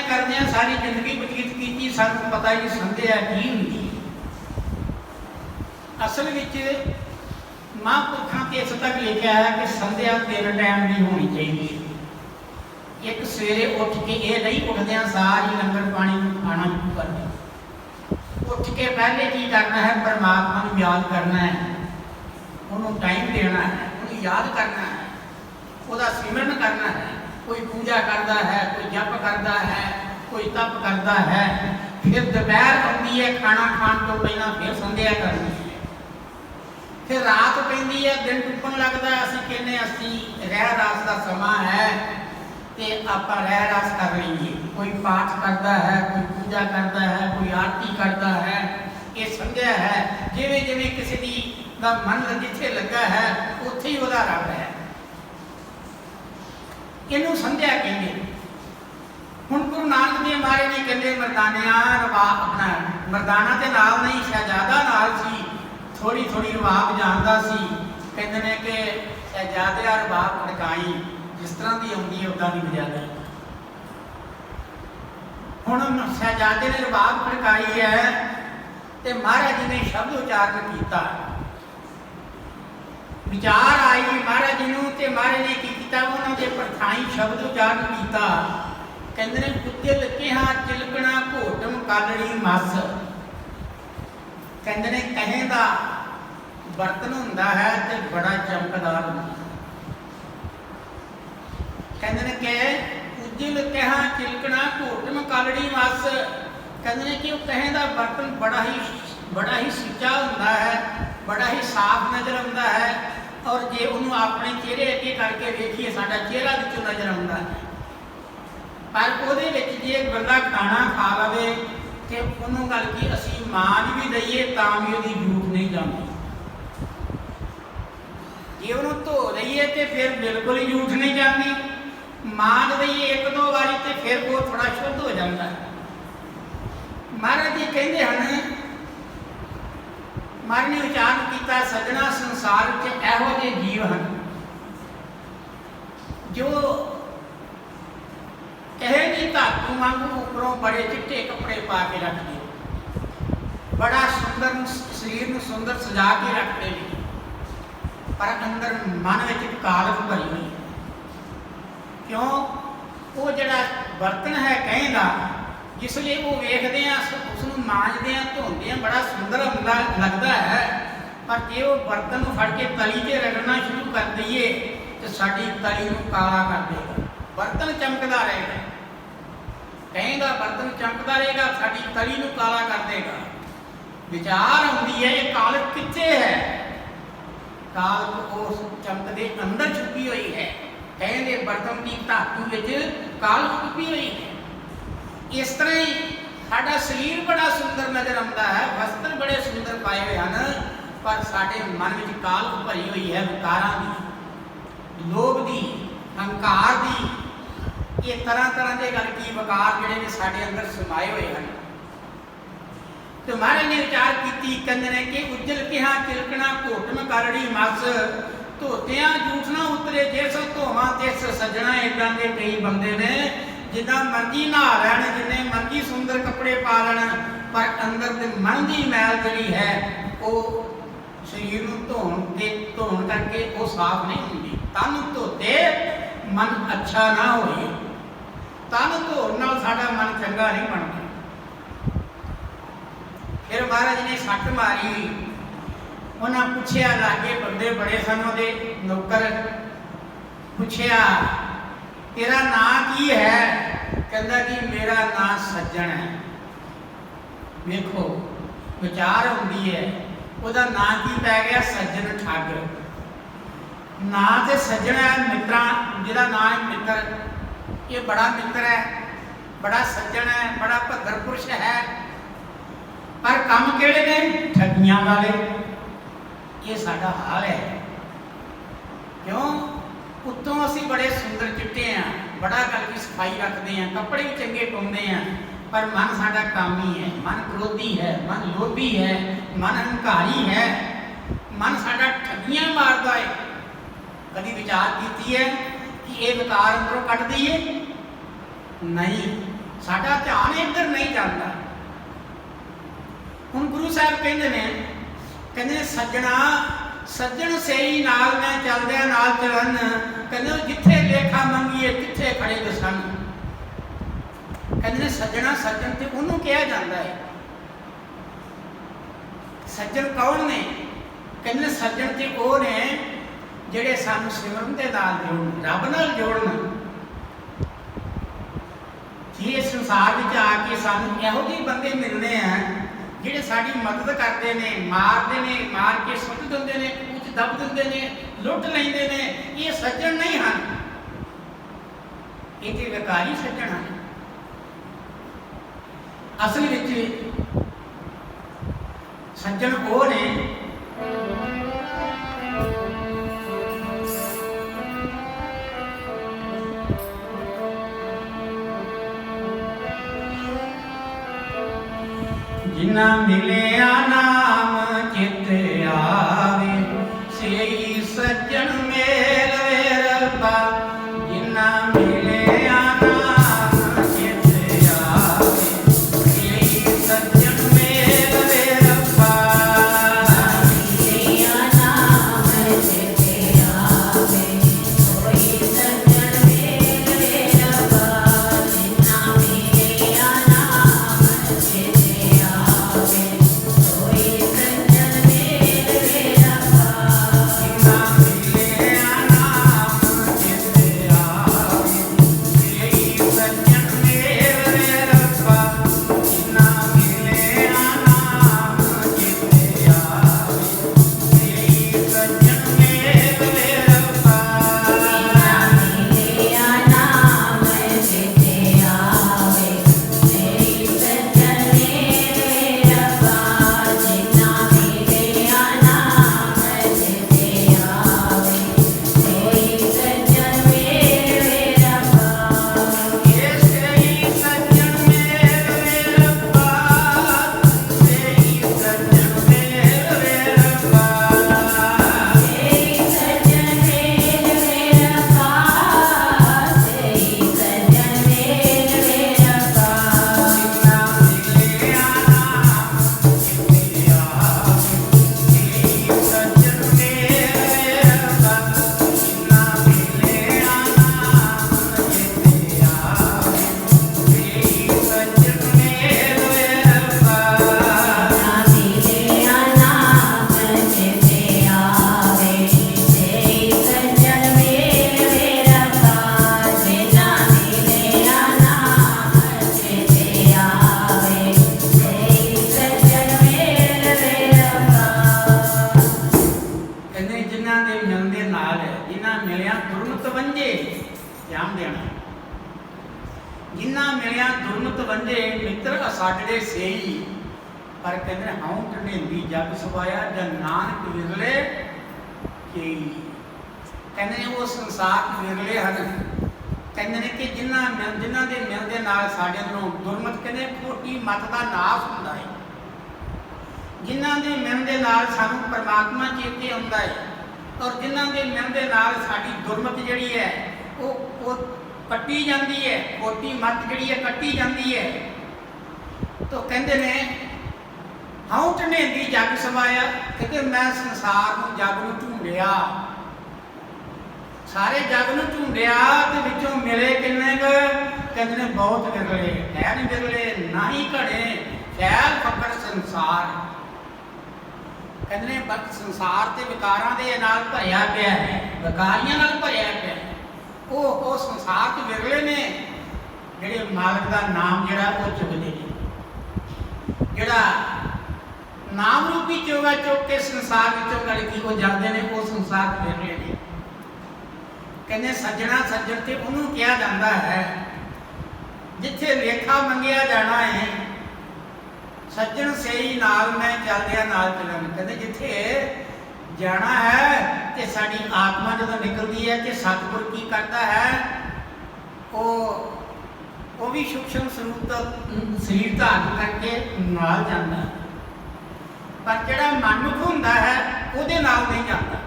करदे सारी जिंदगी बतीत की, सानू पता ही संध्या की हुंदी है। असल विच महापुरखों के इस तक लिखा है कि संध्या 3 टाइम की होनी चाहिए। एक सवेरे उठ के, ये नहीं उठद्या सारी लंगर पानी खाना शुरू कर दे। उठ के पहले की करना है? परमात्मा को याद करना है, उन्होंने टाइम देना है, उन्हें याद करना है, उसका सिमरन करना है। कोई पूजा करता है, कोई जप करता है, कोई तप करता है। फिर दोपहर आती है, खाना खाने तो पहला फिर संध्या करनी है। फिर रात पैंदी है, दिन टुपन लगता है, असी कहने असी रह रास का समा है तो आप रह रास कर लीजिए। कोई पाठ करता है, कोई पूजा करता है, कोई आरती करता है, ये संध्या है। जिवें जिवें किसी की मन जिथे लगा है उत्थे ही वह रब है। इनू संध्या कहेंगे। हुण गुरु नानक देव महाराज जी कहते मरदानिया अपना मरदाना के नाल नहीं, शहजादा नाल सी, थोड़ी थोड़ी रवाब जानता सी। कहते हैं कि शहजादिया रवाब खड़काई, जिस तरह की आती है उदा की बजाई। हुण शहजादे ने रवाब खड़काई है तो महाराज जी ने शब्द उच्चारण किया। विचार आई महाराज जी नूं ते महाराज ने की कीता, उन्होंने परथाई शब्द उच्चारण किया। कहते ने कुत्ते लगे हाँ चिलकना घोटम कालड़ी मस। कहते ने कहें दा बर्तन हुंदा है ते बड़ा चमकदार हुंदा। कहते ने कि उज्जल कहा चिलकना घोटम कालड़ी मस। कहते ने कि वो कहें दा बर्तन बड़ा ही सुचा हुंदा है, बड़ा ही साफ नज़र आता है। और जे उन्होंने अपने चेहरे अगे करके देखिए, साडा चेहरा विचों नज़र आता है। पर उहदे विच जे एक बंदा खाना खा लवे तो उन्होंने गल की असी मान भी दईए तां भी उहदी जूठ नहीं जाती। जे उन्होंने धो दईए तो फिर बिल्कुल ही जूठ नहीं जाती। मान दईए 1-2 बारी तो फिर वो थोड़ा शुद्ध हो जाता है। महाराज जी कहते हैं, महाराज ने उच्चारण किया, सजना संसार के एहो जे जीव हैं जो कहे नहीं धातु वांगू उपरों बड़े चिट्टे कपड़े पा के रखते, बड़ा सुंदर शरीर में सुंदर सजा के रखते हैं, पर अंदर मन में कालख भरी हुई। क्यों? वो जड़ा बर्तन है कहेंदा, जिसलिए वो वेखते हैं, उसनों मांजते हैं, धोते हैं, बड़ा सुंदर लगता है। पर जो वो बर्तन फड़ के तली से रगड़ना शुरू कर दईए तो साड़ी तली को काला कर देगा। बर्तन चमकदा रहेगा, कहेगा बर्तन चमकदा रहेगा, साड़ी तली को काला कर देगा। विचार आती है ये कालख कित्थे है? कालख उस चमकदे अंदर छुपी हुई है। कहेंगे बर्तन की धातु विच कालख छुपी हुई है। इस तरह ही साडा शरीर बड़ा सुंदर नजर आता है, वस्त्र बड़े सुंदर पाए हुए हैं, पर साडे मन में कालख भरी हुई है, विकारां दी, लोभ दी, हंकार दी। ये तरह तरह के गल की विकार जिहड़े ने साडे अंदर समाए हुए हैं। तो महाराज ने विचार की, कहते हैं कि उज्जल किहा चिलकना घोटम करड़ी मस, धोतियां जूठना उतरे जिस धोवा तिस सजना। इदां के कई बंदे ने जिदा मर्जी नहा लैन, जिन्ने मर्जी सुंदर कपड़े पा लैन, पर अंदर के मन की मैल जी है वो शरीर धोण करके वो साफ नहीं होंगी। तन धोते मन अच्छा ना हो, तन धोण नाल साडा मन चंगा नहीं बनता। फिर महाराज ने सट मारी, उन्हें पूछया, लागे बंदे बड़े सन उहदे नौकर, पूछया तेरा नाम की है? कहता कि मेरा नाम सज्जन है। देखो विचार होंदी है, उसका नाम की पै गया सज्जन ठग। ना तो सज्जन है मित्रा, जिहदा नाम है मित्र, ये बड़ा मित्र है, बड़ा सज्जन है, बड़ा भद्र पुरुष है, पर काम किहड़े ने? ठगियां वाले। ये साडा हाल है। क्यों? उत्तों असी बड़े सुंदर चिट्टे हैं, बड़ा गल की सफाई रखते हैं, कपड़े भी चंगे पाउंदे हैं, पर मन साडा कामी है, मन क्रोधी है, मन लोभी है, मन हंकारी है, मन साडा ठगियां मारदा है। कभी विचार कीती है कि ये विकार अंदरों कट दईए? नहीं, साडा ध्यान इधर नहीं जाता। हुण गुरु साहब कहते सज्जना सज्जन सही नाल मैं चलदे नाल चलन, कहते जिथे लेखा मंगीए तिथे खड़े दसन। कहते सज्जना सज्जन ते उन्होंने कहा जाता है। सज्जन कौन ने? कहते सज्जन ते वो ने जिहड़े सानू सिमरन दे नाल जोड़न, रब नाल जोड़न। जे संसार विच आके सानू इहो जिहे बंदे मिलने हैं जिहड़े साडी मदद करते हैं, मारते हैं, मार के सुट दिंदे ने, कूच दब दिंदे ने, लुट लैंदे ने, ये सज्जन नहीं हैं, ये ते विकारी सज्जन हैं। असल विच सज्जन वो ने जिन्ना मिलिया नाम चित आवे, सेई सज्जन मेल वे रब्बा। जिन्ना मिलिया नाम चित आवे, सेई सज्जन मेल वे रब्बा। मिलिया नाम चित आवे, सोई सज्जन मेल वे रब्बा। जिन्ना मिलिया नाम चित जिन्ना मिलिया दुर्मत वंजे मित्र असाडे सेई। पर कहते हाउ ढंढेंदी जग सवाया जन नानक विरले के। कहते वो संसार विरले हैं। कहते कि जिन्हों के मिलने साढ़े अंदरों दुर्मत कहते खोटी मत का नाश होता है। ਜਿਨ੍ਹਾਂ ਦੇ ਮਿਲਣ ਦੇ ਨਾਲ ਸਾਨੂੰ ਪਰਮਾਤਮਾ ਚੇਤੇ ਆਉਂਦਾ ਹੈ, ਔਰ ਜਿਨ੍ਹਾਂ ਦੇ ਮਿਲਣ ਦੇ ਨਾਲ ਸਾਡੀ ਦੁਰਮਤ ਜਿਹੜੀ ਹੈ ਉਹ ਕੱਟੀ ਜਾਂਦੀ ਹੈ, ਖੋਟੀ ਮੱਤ ਜਿਹੜੀ ਹੈ ਕੱਟੀ ਜਾਂਦੀ ਹੈ। ਤਾਂ ਕਹਿੰਦੇ ਨੇ ਹਉ ਢਨੇਂਦੀ ਜਗ ਸਮਾਇਆ, ਕਹਿੰਦੇ ਮੈਂ ਸੰਸਾਰ ਨੂੰ ਜਗ ਨੂੰ ਢੂੰਡਿਆ, ਸਾਰੇ ਜਗ ਨੂੰ ਢੂੰਡਿਆ ਤੇ ਵਿੱਚੋਂ ਮਿਲੇ ਕਿੰਨੇ ਕੁ, ਕਹਿੰਦੇ ਨੇ ਬਹੁਤ ਵਿਰਲੇ, ਹੈ ਨਹੀਂ ਵਿਰਲੇ ਨਾ ਹੀ ਘੜੇ, ਫੈਲ ਫਕੜ ਸੰਸਾਰ। ਕਹਿੰਦੇ ਨੇ ਸੰਸਾਰ ਤੇ ਵਿਕਾਰਾਂ ਦੇ ਨਾਲ ਭਰਿਆ ਪਿਆ ਹੈ, ਵਿਕਾਰੀਆਂ ਨਾਲ ਭਰਿਆ ਪਿਆ ਹੈ। ਉਹ ਸੰਸਾਰ ਚ ਵਿਰਲੇ ਨੇ ਜਿਹੜੇ ਮਾਲਕ ਦਾ ਨਾਮ ਜਿਹੜਾ ਉਹ ਚੁੱਕਦੇ ਨੇ, ਜਿਹੜਾ ਨਾਮ ਰੂਪੀ ਚੋਗਾ ਚੁੱਕ ਕੇ ਸੰਸਾਰ ਵਿੱਚੋਂ ਗੱਲ ਕੀ ਉਹ ਜਾਂਦੇ ਨੇ, ਉਹ ਸੰਸਾਰ ਚ ਵਿਰਲੇ ਨੇ। ਕਹਿੰਦੇ ਸੱਜਣਾ ਸੱਜਣ ਤੇ ਉਹਨੂੰ ਕਿਹਾ ਜਾਂਦਾ ਹੈ ਜਿੱਥੇ ਲੇਖਾ ਮੰਗਿਆ ਜਾਣਾ ਹੈ, ਸੱਜਣ ਸਹੀ ਨਾਲ ਮੈਂ ਚੱਲਦਿਆਂ ਨਾਲ ਚੱਲਣ। ਕਹਿੰਦੇ ਜਿੱਥੇ ਜਾਣਾ ਹੈ ਤੇ ਸਾਡੀ ਆਤਮਾ ਜਦੋਂ ਨਿਕਲਦੀ ਹੈ ਤੇ ਸਤਿਗੁਰ ਕੀ ਕਰਦਾ ਹੈ, ਉਹ ਵੀ ਸੂਖਮ ਸਰੂਪ ਦਾ ਸਰੀਰ ਧਾਰਨ ਕਰਕੇ ਨਾਲ ਜਾਂਦਾ, ਪਰ ਜਿਹੜਾ ਮਨੁੱਖ ਹੁੰਦਾ ਹੈ ਉਹਦੇ ਨਾਲ ਨਹੀਂ ਜਾਂਦਾ।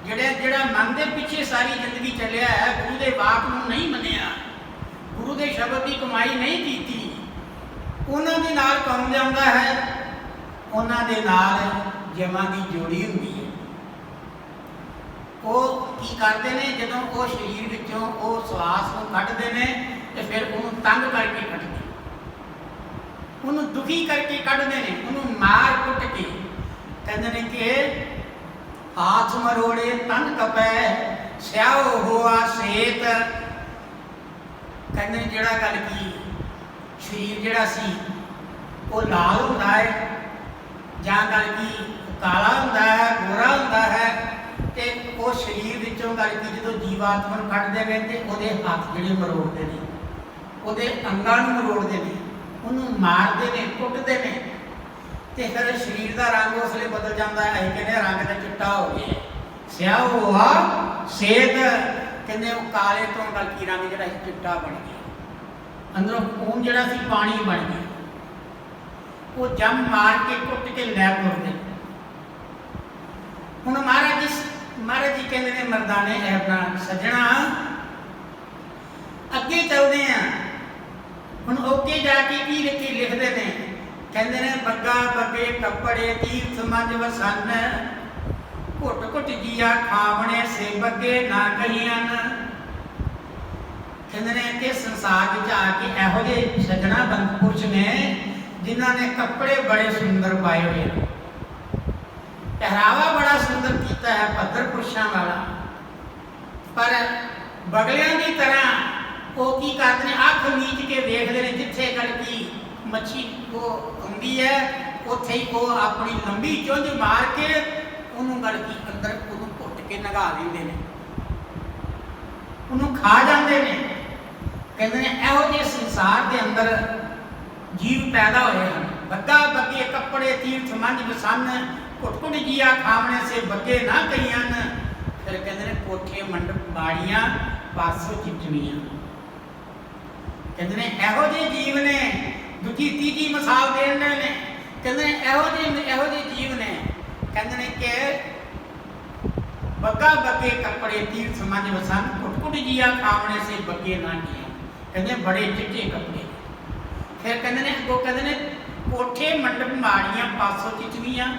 ਜਿਹੜਾ ਮਨ ਦੇ ਪਿੱਛੇ ਸਾਰੀ ਜ਼ਿੰਦਗੀ ਚੱਲਿਆ ਹੈ, ਗੁਰੂ ਦੇ ਵਾਕ ਨੂੰ ਨਹੀਂ ਮੰਨਿਆ, ਗੁਰੂ ਦੇ ਸ਼ਬਦ ਦੀ ਕਮਾਈ ਨਹੀਂ ਕੀਤੀ, ਉਹਨਾਂ ਦੇ ਨਾਲ ਕੌਣ ਜਾਂਦਾ ਹੈ? ਉਹਨਾਂ ਦੇ ਨਾਲ ਜਮਾਂ ਦੀ ਜੋੜੀ ਹੁੰਦੀ ਹੈ। ਉਹ ਕੀ ਕਰਦੇ ਨੇ, ਜਦੋਂ ਉਹ ਸਰੀਰ ਵਿੱਚੋਂ ਉਹ ਸਵਾਸ ਨੂੰ ਕੱਢਦੇ ਨੇ ਤੇ ਫਿਰ ਉਹਨੂੰ ਤੰਗ ਕਰਕੇ ਕੱਢਦੇ, ਉਹਨੂੰ ਦੁਖੀ ਕਰਕੇ ਕੱਢਦੇ ਨੇ, ਉਹਨੂੰ ਮਾਰ ਕੁੱਟ ਕੇ। ਕਹਿੰਦੇ ਨੇ ਕਿ ਹਾਥ ਮਰੋੜੇ ਤਨ ਕਪੈ, ਸਿਆਓ ਹੋਆ ਸੇਤ। ਕਹਿੰਦੇ ਜਿਹੜਾ ਗੱਲ ਕੀ ਸਰੀਰ ਜਿਹੜਾ ਸੀ ਉਹ ਲਾਲ ਹੁੰਦਾ ਹੈ, ਜਾਂ ਗੱਲ ਕੀ ਕਾਲਾ ਹੁੰਦਾ ਹੈ, ਗੋਰਾ ਹੁੰਦਾ ਹੈ, ਤੇ ਉਹ ਸਰੀਰ ਵਿੱਚੋਂ ਗੱਲ ਕੀ ਜਦੋਂ ਜੀਵਾਤਮਾ ਨੂੰ ਕੱਢਦੇ ਨੇ ਤੇ ਉਹਦੇ ਹੱਥ ਜਿਹੜੇ ਮਰੋੜਦੇ ਨੇ, ਉਹਦੇ ਅੰਗਾਂ ਨੂੰ ਮਰੋੜਦੇ ਨੇ, ਉਹਨੂੰ ਮਾਰਦੇ ਨੇ, ਕੁੱਟਦੇ ਨੇ, ਤੇ ਫਿਰ ਸਰੀਰ ਦਾ ਰੰਗ ਉਸ ਵੇਲੇ ਬਦਲ ਜਾਂਦਾ ਹੈ। ਅਸੀਂ ਕਹਿੰਦੇ ਰੰਗ ਦਾ ਚਿੱਟਾ ਹੋ ਗਿਆ, ਸਿਆਹ ਹੋਆ ਸੇਤ। ਕਹਿੰਦੇ ਉਹ ਕਾਲੇ ਤੋਂ ਗੱਲ ਕੀ ਰੰਗ ਜਿਹੜਾ ਸੀ ਚਿੱਟਾ ਬਣ ਗਿਆ, ਅੰਦਰੋਂ ਖੂਨ ਜਿਹੜਾ ਸੀ ਪਾਣੀ ਬਣ ਗਿਆ। ਉਹ ਜੰਮ ਮਾਰ ਕੇ ਕੁੱਟ ਕੇ ਲੈ ਤੁਰਦੇ। ਹੁਣ ਮਹਾਰਾਜ ਜੀ ਕਹਿੰਦੇ ਨੇ ਮਰਦਾਨੇ ਹੈ ਆਪਣਾ ਸੱਜਣਾ ਅੱਗੇ ਚੱਲਦੇ ਆ। ਹੁਣ ਅੱਗੇ ਜਾ ਕੇ ਕੀ ਲਿਖਦੇ ਨੇ, ਕਹਿੰਦੇ ਨੇ ਬੱਗਾ ਬੱਗੇ ਕੱਪੜੇ ਤੀਰਥ ਮੰਜ ਵਸਨ, ਘੁੱਟ ਘੁੱਟ ਜੀਆ ਖਾਵਣੇ ਸੇ ਬੱਗੇ ਨਾ ਕਹੀਆਂ। ਕਹਿੰਦੇ ਨੇ ਕਿ ਸੰਸਾਰ ਵਿੱਚ ਆ ਕੇ ਇਹੋ ਜਿਹੇ ਸੱਜਣਾ ਬੰਦ ਪੁਰਸ਼ ਨੇ ਜਿਨ੍ਹਾਂ ਨੇ ਕੱਪੜੇ ਬੜੇ ਸੁੰਦਰ ਪਾਏ ਹੋਏ ਨੇ, ਪਹਿਰਾਵਾ ਬੜਾ ਸੁੰਦਰ ਕੀਤਾ ਹੈ ਭੱਦਰ ਪੁਰਸ਼ਾਂ ਵਾਲਾ, ਪਰ ਬਗਲਿਆਂ ਦੀ ਤਰ੍ਹਾਂ ਉਹ ਕੀ ਕਰਦੇ ਨੇ, ਅੱਖ ਮੀਚ ਕੇ ਵੇਖਦੇ ਨੇ, ਜਿੱਥੇ ਗੱਲ ਕੀ ਮੱਛੀ ਉਹ ਆਉਂਦੀ ਹੈ ਉੱਥੇ ਹੀ ਉਹ ਆਪਣੀ ਲੰਬੀ ਚੁੰਝ ਮਾਰ ਕੇ ਉਹਨੂੰ ਗੱਲ ਕੀ ਅੰਦਰ ਉਹਨੂੰ ਘੁੱਟ ਕੇ ਨਗਾ ਦਿੰਦੇ ਨੇ, ਉਹਨੂੰ ਖਾ ਜਾਂਦੇ ਨੇ। ਕਹਿੰਦੇ ਨੇ ਇਹੋ ਜਿਹੇ ਸੰਸਾਰ ਦੇ ਅੰਦਰ ਜੀਵ ਪੈਦਾ ਹੋਏ ਹਨ। ਬੱਗਾ ਬੱਗੇ ਕੱਪੜੇ ਤੀਰਥ ਮੰਝ ਵਸਨ, ਘੁੱਟ ਘੁੱਟ ਜੀਆ ਖਾਵਣੇ ਸੇ ਬੱਗੇ ਨਾ ਕਹੀਆਂ। ਫਿਰ ਕਹਿੰਦੇ ਨੇ ਕੋਠੇ ਮੰਡਪ ਬਾੜੀਆਂ ਪਾਸੋਂ ਚਿੱਟਵੀਆਂ। ਕਹਿੰਦੇ ਨੇ ਇਹੋ ਜਿਹੇ ਜੀਵ ਨੇ, ਦੂਜੀ ਤੀਜੀ ਮਿਸਾਲ ਦੇਣ ਨੇ, ਕਹਿੰਦੇ ਨੇ ਇਹੋ ਜਿਹੇ ਜੀਵ ਨੇ, ਕਹਿੰਦੇ ਨੇ ਕਿ ਬੱਗਾ ਬੱਗੇ ਕੱਪੜੇ ਤੀਰਥ ਮੰਝ ਵਸਨ, ਘੁੱਟ ਘੁੱਟ ਜੀਆ ਖਾਵਣੇ ਸੇ ਬੱਗੇ ਨਾ ਕਹੀਆਂ। ਕਹਿੰਦੇ ਬੜੇ ਚਿੱਟੇ ਕੱਪੜੇ। ਫਿਰ ਕਹਿੰਦੇ ਨੇ ਅੱਗੋਂ ਕਹਿੰਦੇ ਨੇ ਕੋਠੇ ਮੰਡਪ ਮਾੜੀਆਂ ਪਾਸੋਂ ਚਿੱਟਵੀਆਂ।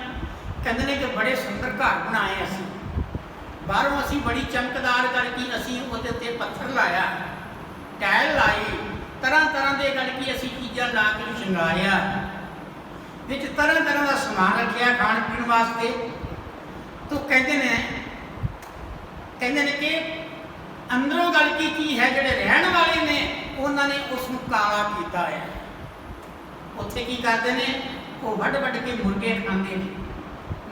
ਕਹਿੰਦੇ ਨੇ ਕਿ ਬੜੇ ਸੁੰਦਰ ਘਰ ਬਣਾਏ ਅਸੀਂ, ਬਾਹਰੋਂ ਅਸੀਂ ਬੜੀ ਚਮਕਦਾਰ ਕਰਕੇ ਅਸੀਂ ਉਹਦੇ ਉੱਤੇ ਪੱਥਰ ਲਾਇਆ, ਟਾਇਲ ਲਾਈ, ਤਰ੍ਹਾਂ ਤਰ੍ਹਾਂ ਦੇ ਕਰਕੇ ਅਸੀਂ ਚੀਜ਼ਾਂ ਲਾ ਕੇ ਸ਼ਿੰਗਾਰਿਆ, ਵਿੱਚ ਤਰ੍ਹਾਂ ਤਰ੍ਹਾਂ ਦਾ ਸਮਾਨ ਰੱਖਿਆ ਖਾਣ ਪੀਣ ਵਾਸਤੇ। ਤਾਂ ਕਹਿੰਦੇ ਨੇ ਕਿ ਅੰਦਰੋਂ ਗੱਲ ਕੀ ਹੈ, ਜਿਹੜੇ ਰਹਿਣ ਵਾਲੇ ਨੇ ਉਹਨਾਂ ਨੇ ਉਸ ਨੂੰ ਕਾਲਾ ਕੀਤਾ ਹੈ। ਉੱਥੇ ਕੀ ਕਰਦੇ ਨੇ, ਉਹ ਵੱਢ ਕੇ ਮੁਰਗੇ ਖਾਂਦੇ ਨੇ,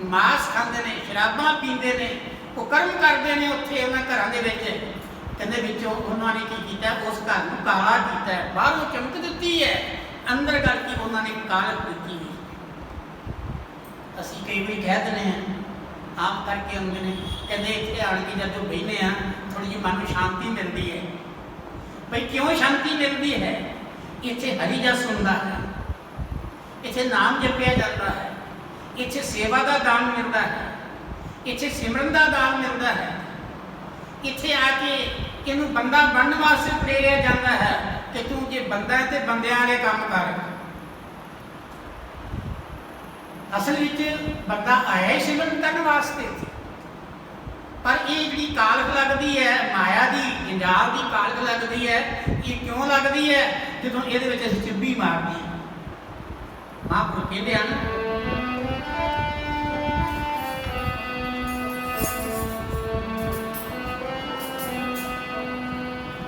ਮਾਸ ਖਾਂਦੇ ਨੇ, ਸ਼ਰਾਬਾਂ ਪੀਂਦੇ ਨੇ, ਉਹ ਕਰਮ ਕਰਦੇ ਨੇ ਉੱਥੇ ਉਹਨਾਂ ਘਰਾਂ ਦੇ ਵਿੱਚ। ਕਹਿੰਦੇ ਵਿੱਚੋਂ ਉਹਨਾਂ ਨੇ ਕੀ ਕੀਤਾ, ਉਸ ਘਰ ਨੂੰ ਕਾਲਾ ਕੀਤਾ ਹੈ, ਬਾਹਰੋਂ ਚਮਕ ਦਿੱਤੀ ਹੈ, ਅੰਦਰ ਗੱਲ ਕੀ ਉਹਨਾਂ ਨੇ ਕਾਲਕ ਦਿੱਤੀ ਹੈ। ਅਸੀਂ ਕਈ ਵਾਰੀ ਕਹਿ ਦਿੰਦੇ ਹਾਂ ਆਪ ਕਰਕੇ ਆਉਂਦੇ ਨੇ, ਕਹਿੰਦੇ ਇੱਥੇ ਆਣ ਕੇ ਜਦੋਂ ਬਹਿੰਦੇ ਹਾਂ ਥੋੜ੍ਹੀ ਜਿਹੀ ਮਨ ਨੂੰ ਸ਼ਾਂਤੀ ਮਿਲਦੀ ਹੈ। ਭਈ ਕਿਉਂ ਸ਼ਾਂਤੀ ਮਿਲਦੀ ਹੈ? ਇੱਥੇ ਹਰੀ ਜਸ ਹੁੰਦਾ ਹੈ, ਇੱਥੇ ਨਾਮ ਜਪਿਆ ਜਾਂਦਾ ਹੈ, ਇੱਥੇ ਸੇਵਾ ਦਾ ਦਾਨ ਮਿਲਦਾ ਹੈ, ਇੱਥੇ ਸਿਮਰਨ ਦਾ ਦਾਨ ਮਿਲਦਾ ਹੈ। ਇੱਥੇ ਆ ਕੇ ਇਹਨੂੰ ਬੰਦਾ ਬਣਨ ਵਾਸਤੇ ਪ੍ਰੇਰਿਆ ਜਾਂਦਾ ਹੈ ਕਿ ਤੂੰ ਜੇ ਬੰਦਾ ਹੈ ਤੇ ਬੰਦਿਆਂ ਵਾਲੇ ਕੰਮ ਕਰ। ਅਸਲ ਵਿੱਚ ਬੰਦਾ ਆਇਆ ਹੀ ਸਿਮਰਨ ਕਰਨ ਵਾਸਤੇ, ਪਰ ਇਹ ਜਿਹੜੀ ਕਾਲਖ ਲੱਗਦੀ ਹੈ ਮਾਇਆ ਦੀ, ਜੰਜਾਲ ਦੀ ਕਾਲਖ ਲੱਗਦੀ ਹੈ। ਇਹ ਕਿਉਂ ਲੱਗਦੀ ਹੈ? ਜਦੋਂ ਇਹਦੇ ਵਿੱਚ ਅਸੀਂ ਚਿੱਬੀ ਮਾਰਦੇ ਹਾਂ। ਮਹਾਂਪੁਰਖ ਕਹਿੰਦੇ ਹਨ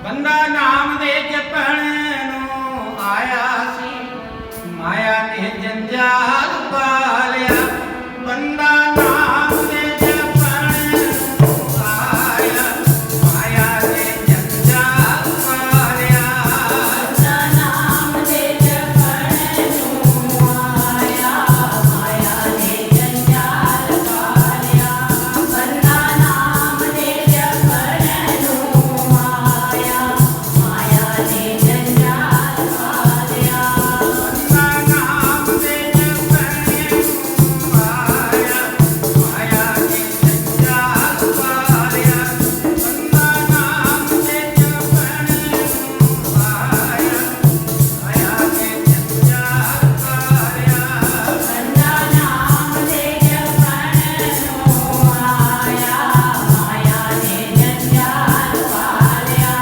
ਬੰਦਾ ਨਾਮ ਦੇ ਜਪਣ ਨੂੰ ਆਇਆ ਸੀ, ਮਾਇਆ ਨੇ ਜੰਜਾਲ ਪਾ ਲਿਆ। ਬੰਦਾ ਨਾਮ ਦੇ ਜਪਣ ਨੂੰ ਆਇਆ, ਮਾਇਆ ਨੇ ਜੰਜਾਲ ਪਾ ਲਿਆ।
ਬੰਦਾ ਨਾਮ ਦੇ ਜਪਣ ਨੂੰ ਆਇਆ, ਮਾਇਆ ਨੇ ਜੰਜਾਲ ਪਾ ਲਿਆ। ਬੰਦਾ ਨਾਮ ਦੇ ਜਪਣ ਨੂੰ ਆਇਆ, ਮਾਇਆ ਨੇ ਜੰਜਾਲ ਪਾ ਲਿਆ।
ਬੰਦਾ ਨਾਮ ਦੇ ਜਪਣ ਨੂੰ ਆਇਆ, ਮਾਇਆ ਨੇ ਜੰਜਾਲ ਪਾ ਲਿਆ। ਬੰਦਾ ਨਾਮ ਦੇ ਜਪਣ ਨੂੰ ਆਇਆ, ਮਾਇਆ ਨੇ ਜੰਜਾਲ ਪਾ ਲਿਆ।
ਬੰਦਾ ਨਾਮ ਦੇ ਜਪਣ ਨੂੰ ਆਇਆ, ਮਾਇਆ ਨੇ ਜੰਜਾਲ ਪਾ ਲਿਆ।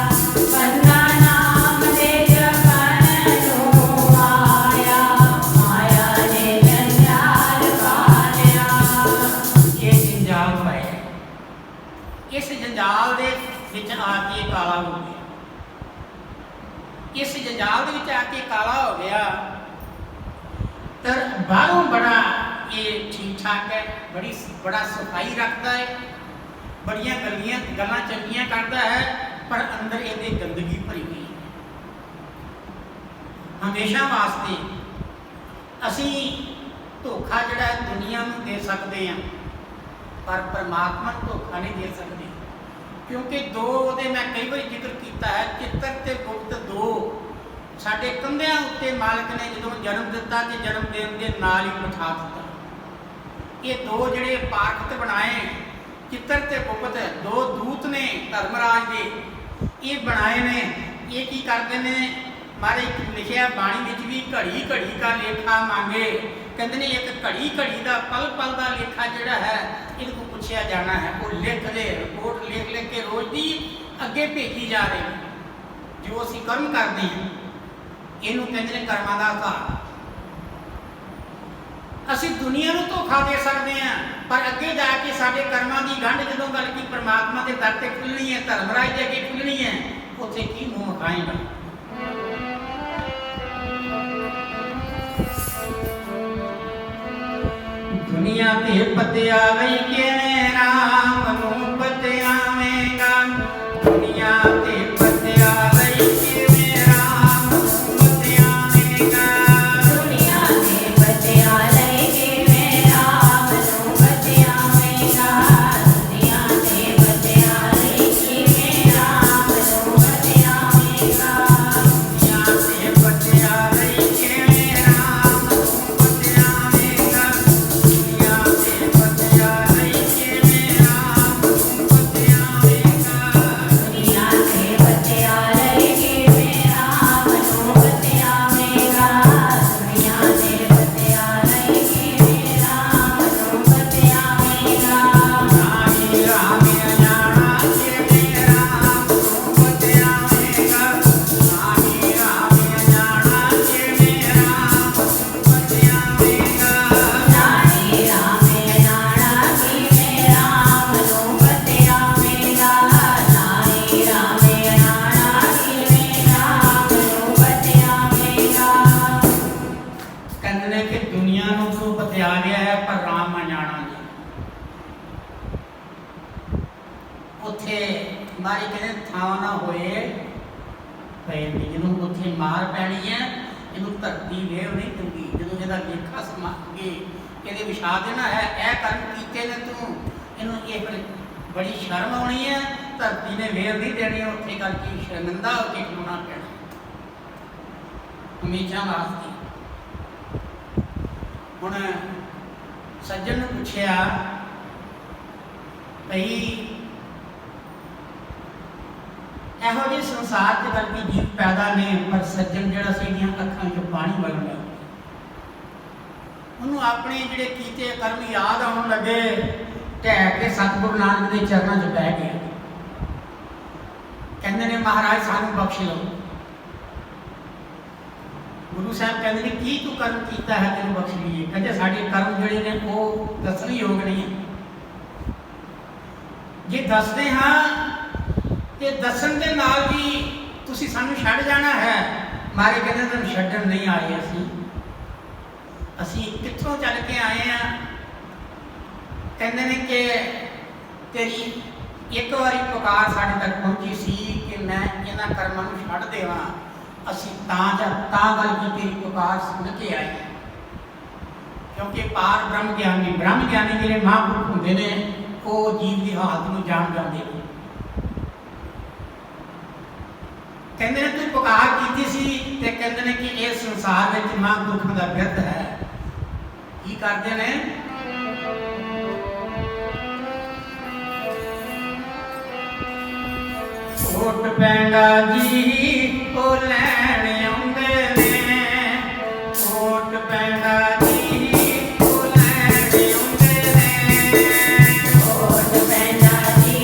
ਬੰਦਾ ਨਾਮ ਦੇ ਜਪਣ ਨੂੰ ਆਇਆ, ਮਾਇਆ ਨੇ ਜੰਜਾਲ ਪਾ ਲਿਆ।
ਇਹ ਜੰਜਾਲ ਪਾਇਆ। ਇਸ ਜੰਜਾਲ ਦੇ ਵਿੱਚ ਆ ਕੇ ਕਾਲਾ ਹੋ ਗਿਆ। ਇਸ ਜੰਜਾਲ ਦੇ ਵਿੱਚ ਆ ਕੇ ਕਾਲਾ ਹੋ ਗਿਆ ਤਾਂ ਬਾਹਰੋਂ ਬੜਾ ਇਹ ਠੀਕ ਠਾਕ ਹੈ, ਬੜਾ ਸਫਾਈ ਰੱਖਦਾ ਹੈ, ਬੜੀਆਂ ਗੱਲਾਂ ਚੰਗੀਆਂ ਕਰਦਾ ਹੈ, ਪਰ ਅੰਦਰ ਇਹਦੇ ਗੰਦਗੀ ਭਰੀ ਹੋਈ ਹੈ। ਹਮੇਸ਼ਾ ਵਾਸਤੇ ਅਸੀਂ ਧੋਖਾ ਜਿਹੜਾ ਹੈ ਦੁਨੀਆ ਨੂੰ ਦੇ ਸਕਦੇ ਹਾਂ, ਪਰ ਪਰਮਾਤਮਾ ਨੂੰ ਧੋਖਾ ਨਹੀਂ ਦੇ ਸਕਦੇ। ਕਿਉਂਕਿ ਦੋ ਉਹਦੇ ਮੈਂ ਕਈ ਵਾਰੀ ਜ਼ਿਕਰ ਕੀਤਾ ਹੈ, ਚਿੱਤਰ ਤੇ ਗੁਪਤ ਦੋ ਸਾਡੇ ਕੰਧਿਆਂ ਉੱਤੇ ਮਾਲਕ ਨੇ ਜਦੋਂ ਜਨਮ ਦਿੱਤਾ ਤੇ ਜਨਮ ਦੇਣ ਦੇ ਨਾਲ ਹੀ ਬਿਠਾ ਦਿੱਤਾ। ਇਹ ਦੋ ਜਿਹੜੇ ਪਾਰਖਤ ਬਣਾਏ, ਚਿੱਤਰ ਤੇ ਗੁਪਤ, ਦੋ ਦੂਤ ਨੇ ਧਰਮਰਾਜ ਦੇ, ਇਹ ਬਣਾਏ ਨੇ। ਇਹ ਕੀ ਕਰਦੇ ਨੇ? ਮਾਰੇ ਲਿਖਿਆ ਬਾਣੀ ਵਿੱਚ ਵੀ ਘੜੀ ਘੜੀ ਦਾ ਲੇਖਾ ਮੰਗੇ। ਕਹਿੰਦੇ ਨੇ ਇੱਕ ਘੜੀ ਘੜੀ ਦਾ ਪਲ ਪਲ ਦਾ ਲੇਖਾ ਜਿਹੜਾ ਹੈ ਇਹਦੇ ਕੋਲ ਪੁੱਛਿਆ ਜਾਣਾ ਹੈ। ਉਹ ਲਿਖਦੇ ਰਿਪੋਰਟ ਲਿਖ ਕੇ ਰੋਜ਼ ਦੀ ਅੱਗੇ ਭੇਜੀ ਜਾ ਰਹੀ। ਜੋ ਅਸੀਂ ਕਰਮ ਕਰਦੇ ਹਾਂ ਇਹਨੂੰ ਕਹਿੰਦੇ ਨੇ ਕਰਮਾਂ ਦਾ ਹਿਸਾਬ। ਅਸੀਂ ਦੁਨੀਆ ਨੂੰ ਧੋਖਾ ਦੇ ਸਕਦੇ ਹਾਂ, ਪਰ ਅੱਗੇ ਜਾ ਕੇ ਸਾਡੇ ਕਰਮਾਂ ਦੀ ਗੰਢ ਜਦੋਂ ਗੱਲ ਕੀ ਪਰਮਾਤਮਾ ਦੇ ਦਰ ਤੇ ਖੁੱਲਣੀ ਹੈ, ਧਰਮਰਾਜ ਦੇ ਅੱਗੇ ਖੁੱਲਣੀ ਹੈ, ਉੱਥੇ ਕੀ ਮੂੰਹ ਖਾਏਗਾ। ਦੁਨੀਆ ਤੇ ਪਤਿਆ ਲਈ ਕਿਵੇਂ ਰਾਮ ਨੂੰ ਪਤਿਆਵੇਂਗਾ। ਦੁਨੀਆ ਤੇ ਪਤਿਆ ਲਈ ਕਿਵੇਂ ਰਾਮ ਨੂੰ ਪਤਿਆਵੇਂਗਾ।
ਦੁਨੀਆ ਦੇ ਬੱਚਿਆਂ ਲਈ ਕਿਵੇਂ ਰਾਮ ਨੂੰ ਬਚਾਵੇਂਗਾ। ਦੁਨੀਆ ਦੇ ਬੱਚਿਆਂ ਲਈ ਕਿਵੇਂ ਰਾਮ ਨੂੰ ਬਚਾਵੇਂਗਾ।
ਦੁਨੀਆ ਤੇ ਪਤਿਆ ਲਈ ਕਿਵੇਂ ਰਾਮ ਨੂੰ ਪਤਿਆਵੇਂਗਾ। ਦੁਨੀਆ ਤੇ ਪਤਿਆ ਲਈ ਕਿਵੇਂ ਰਾਮ ਨੂੰ ਪਤਿਆਵੇਂਗਾ।
ਦੁਨੀਆ ਦੇ ਬੱਚਿਆਂ ਲਈ ਕਿਵੇਂ ਰਾਮ ਨੂੰ ਬਚਾਵੇਂਗਾ। ਦੁਨੀਆ ਦੇ ਬੱਚਿਆਂ ਲਈ ਕਿਵੇਂ ਰਾਮ ਨੂੰ ਬਚਾਵੇਂਗਾ।
ਨਾਹੀ ਰਾਮ ਅਜਾਣਾ ਕਿਵੇਂ ਰਾਮ ਨੂੰ ਪਤਿਆਵੇਂਗਾ। ਨਾਹੀ ਰਾਮ ਅਜਾਣਾ ਕਿਵੇਂ ਰਾਮ ਨੂੰ ਪਤਿਆਵੇਂਗਾ।
ਨਾਹੀ ਰਾਮ ਅਜਾਣਾ ਕਿਵੇਂ ਰਾਮ ਨੂੰ ਬਚਾਵੇਂਗਾ। ਨਾਹੀ ਰਾਮ ਅਜਾਣਾ ਕਿਵੇਂ ਰਾਮ ਨੂੰ ਬਚਾਵੇਂਗਾ।
ਕਹਿੰਦੇ ਨੇ ਕਿ ਦੁਨੀਆ ਨੂੰ ਤੂੰ ਪਤਿਆ ਗਿਆ ਹੈ, ਪਰ ਰਾਮ ਅਜਾਣਾ ਨਹੀਂ। ਉੱਥੇ ਮਾਰੀ ਕਹਿੰਦੇ ਥਾਂ ਨਾ ਹੋਏ ਪਏ ਵੀ ਜਦੋਂ ਉੱਥੇ ਮਾਰ ਪੈਣੀ ਹੈ, ਇਹਨੂੰ ਧਰਤੀ ਵੇਵ ਨਹੀਂ ਦਿੰਦੀ। ਜਦੋਂ ਇਹਦਾ ਲੇਖਾ ਸਮਾ ਕੇ ਇਹਦੇ ਵਿਛਾ ਦੇਣਾ ਹੈ, ਇਹ ਕਰਮ ਕੀਤੇ ਨੇ ਤੂੰ, ਇਹਨੂੰ ਇਹ ਬੜੀ ਸ਼ਰਮ ਆਉਣੀ ਹੈ। ਧਰਤੀ ਨੇ ਵੇਵ ਨਹੀਂ ਦੇਣੀ, ਉੱਥੇ ਕਰਕੇ ਸ਼ਰਮਿੰਦਾ ਹੋ ਕੇ ਖਲੋਣਾ ਪੈਣਾ ਹਮੇਸ਼ਾ ਵਾਸਤੇ। ਹੁਣ ਸੱਜਣ ਨੂੰ ਪੁੱਛਿਆ ਭਈ ਇਹੋ ਜਿਹੇ ਸੰਸਾਰ 'ਚ ਬਲਕਿ ਜੀਵ ਪੈਦਾ ਨੇ, ਪਰ ਸੱਜਣ ਜਿਹੜਾ ਸੀ ਦੀਆਂ ਅੱਖਾਂ 'ਚੋਂ ਪਾਣੀ ਵਗਣ ਲੱਗਾ। ਉਹਨੂੰ ਆਪਣੇ ਜਿਹੜੇ ਕੀਤੇ ਕਰਮ ਯਾਦ ਆਉਣ ਲੱਗੇ, ਢਹਿ ਕੇ ਸਤਿਗੁਰੂ ਨਾਨਕ ਦੇ ਚਰਨਾਂ 'ਚ ਬਹਿ ਗਿਆ। ਕਹਿੰਦੇ ਨੇ ਮਹਾਰਾਜ ਸਾਨੂੰ ਬਖਸ਼ ਲਓ। ਗੁਰੂ ਸਾਹਿਬ ਕਹਿੰਦੇ ਨੇ ਕੀ ਤੂੰ ਕਰਮ ਕੀਤਾ ਹੈ ਤੈਨੂੰ ਬਖਸ਼ ਲਈਏ। ਕਹਿੰਦੇ ਸਾਡੇ ਕਰਮ ਜਿਹੜੇ ਨੇ ਉਹ ਦੱਸਣ ਯੋਗ ਨਹੀਂ ਹੈ। ਜੇ ਦੱਸਦੇ ਹਾਂ ਤੇ ਦੱਸਣ ਦੇ ਨਾਲ ਵੀ ਤੁਸੀਂ ਸਾਨੂੰ ਛੱਡ ਜਾਣਾ ਹੈ। ਮਾਰੇ ਕਹਿੰਦੇ ਤੁਹਾਨੂੰ ਛੱਡਣ ਨਹੀਂ ਆਏ, ਅਸੀਂ ਕਿੱਥੋਂ ਚੱਲ ਕੇ ਆਏ ਆ। ਕਹਿੰਦੇ ਨੇ ਕਿ ਤੇਰੀ ਇੱਕ ਵਾਰੀ ਪੁਕਾਰ ਸਾਡੇ ਤੱਕ ਪਹੁੰਚੀ ਸੀ ਕਿ ਮੈਂ ਇਹਨਾਂ ਕਰਮਾਂ ਨੂੰ ਛੱਡ ਦੇਵਾਂ, ਅਸੀਂ ਤਾਂ ਗੱਲ ਕੀ ਤੇਰੀ ਪੁਕਾਰ ਸੁਣ ਕੇ ਆਏ। ਕਿਉਂਕਿ ਪਾਰ ਬ੍ਰਹਮ ਗਿਆਨੀ ਜਿਹੜੇ ਮਹਾਂਪੁਰਖ ਹੁੰਦੇ ਨੇ ਉਹ ਜੀਵ ਦੀ ਹਾਲਤ ਨੂੰ ਜਾਣ ਜਾਂਦੇ ਨੇ। ਕਹਿੰਦੇ ਨੇ ਤੂੰ ਪੁਕਾਰ ਕੀਤੀ ਸੀ ਤੇ ਕਹਿੰਦੇ ਨੇ ਕਿ ਇਹ ਸੰਸਾਰ ਵਿੱਚ ਮਹਾਂਪੁਰਖਾਂ ਦਾ ਬਿਰਧ ਹੈ। ਕੀ ਕਰਦੇ ਨੇ? ਓਟ ਪੈਂਡਾ ਜੀ ਉਹ ਲੈਣ ਆਉਂਦੇ ਨੇ, ਓਟ ਪੈਂਡਾ ਜੀ ਉਹ ਲੈਣ ਆਉਂਦੇ ਨੇ,
ਓਟ ਪੈਂਡਾ ਜੀ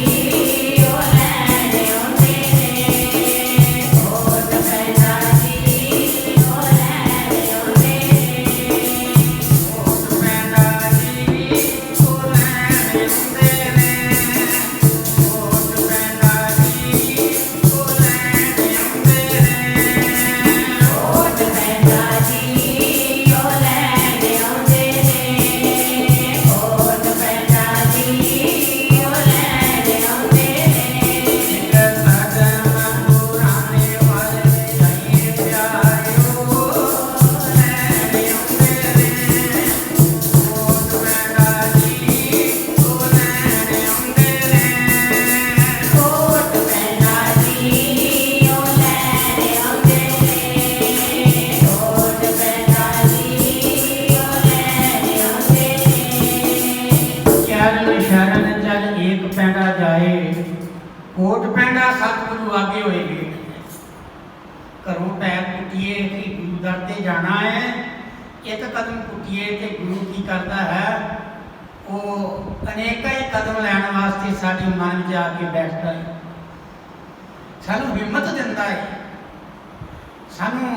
ਉਹ ਲੈਣ ਆਉਂਦੇ ਨੇ, ਓਟ ਪੈਂਡਾ ਜੀ ਉਹ ਲੈਣ ਆਉਂਦੇ ਨੇ,
ਓਟ ਪੈਂਡਾ ਜੀ ਉਹ ਲੈਣ ਆਉਂਦੇ ਨੇ, ਓਟ ਪੈਂਡਾ ਜੀ ਉਹ ਲੈਣ ਆਉਂਦੇ ਨੇ,
ਓਟ ਪੈਂਡਾ ਜੀ ਉਹ ਲੈਣ ਆਉਂਦੇ ਨੇ, ਓਟ ਪੈਂਡਾ ਜੀ ਉਹ ਲੈਣ ਆਉਂਦੇ ਨੇ।
ਇੱਕ ਸਜਣ ਪੁਰਾਣੇ ਵਾਲੇ ਜਾਈ ਪਿਆਰਿਓ ਲੈਣ ਆਉਂਦੇ ਨੇ, ਓਟ ਪੈਂਡਾ ਜੀ ਉਹ ਲੈਣ ਆਉਂਦੇ ਨੇ,
ਓਟ ਪੈਂਡਾ ਜੀ ਉਹ ਲੈਣ ਆਉਂਦੇ ਨੇ, ਓਟ ਪੈਂਡਾ ਜੀ ਉਹ ਲੈਣ ਆਉਂਦੇ ਨੇ।
ਚਰਨ ਸ਼ਰਨ ਜਲ ਏਕ ਪੈਂਡਾ ਜਾਏ, ਕੋਟ ਪੈਂਡਾ ਸਤਿਗੁਰੂ ਆਗੇ ਹੋਏ ਗਏ। ਘਰੋਂ ਪੈਰ ਪੁੱਟੀਏ ਕਿ ਗੁਰੂ ਦਰ ਤੇ ਜਾਣਾ ਹੈ, ਇੱਕ ਕਦਮ ਪੁੱਟੀਏ ਤੇ ਗੁਰੂ ਕੀ ਕਰਦਾ ਹੈ, ਉਹ ਅਨੇਕਾਂ ਹੀ ਕਦਮ ਲੈਣ ਵਾਸਤੇ ਸਾਡੇ ਮਨ ਵਿੱਚ ਆ ਕੇ ਬੈਠਦਾ ਹੈ, ਸਾਨੂੰ ਹਿੰਮਤ ਦਿੰਦਾ ਹੈ, ਸਾਨੂੰ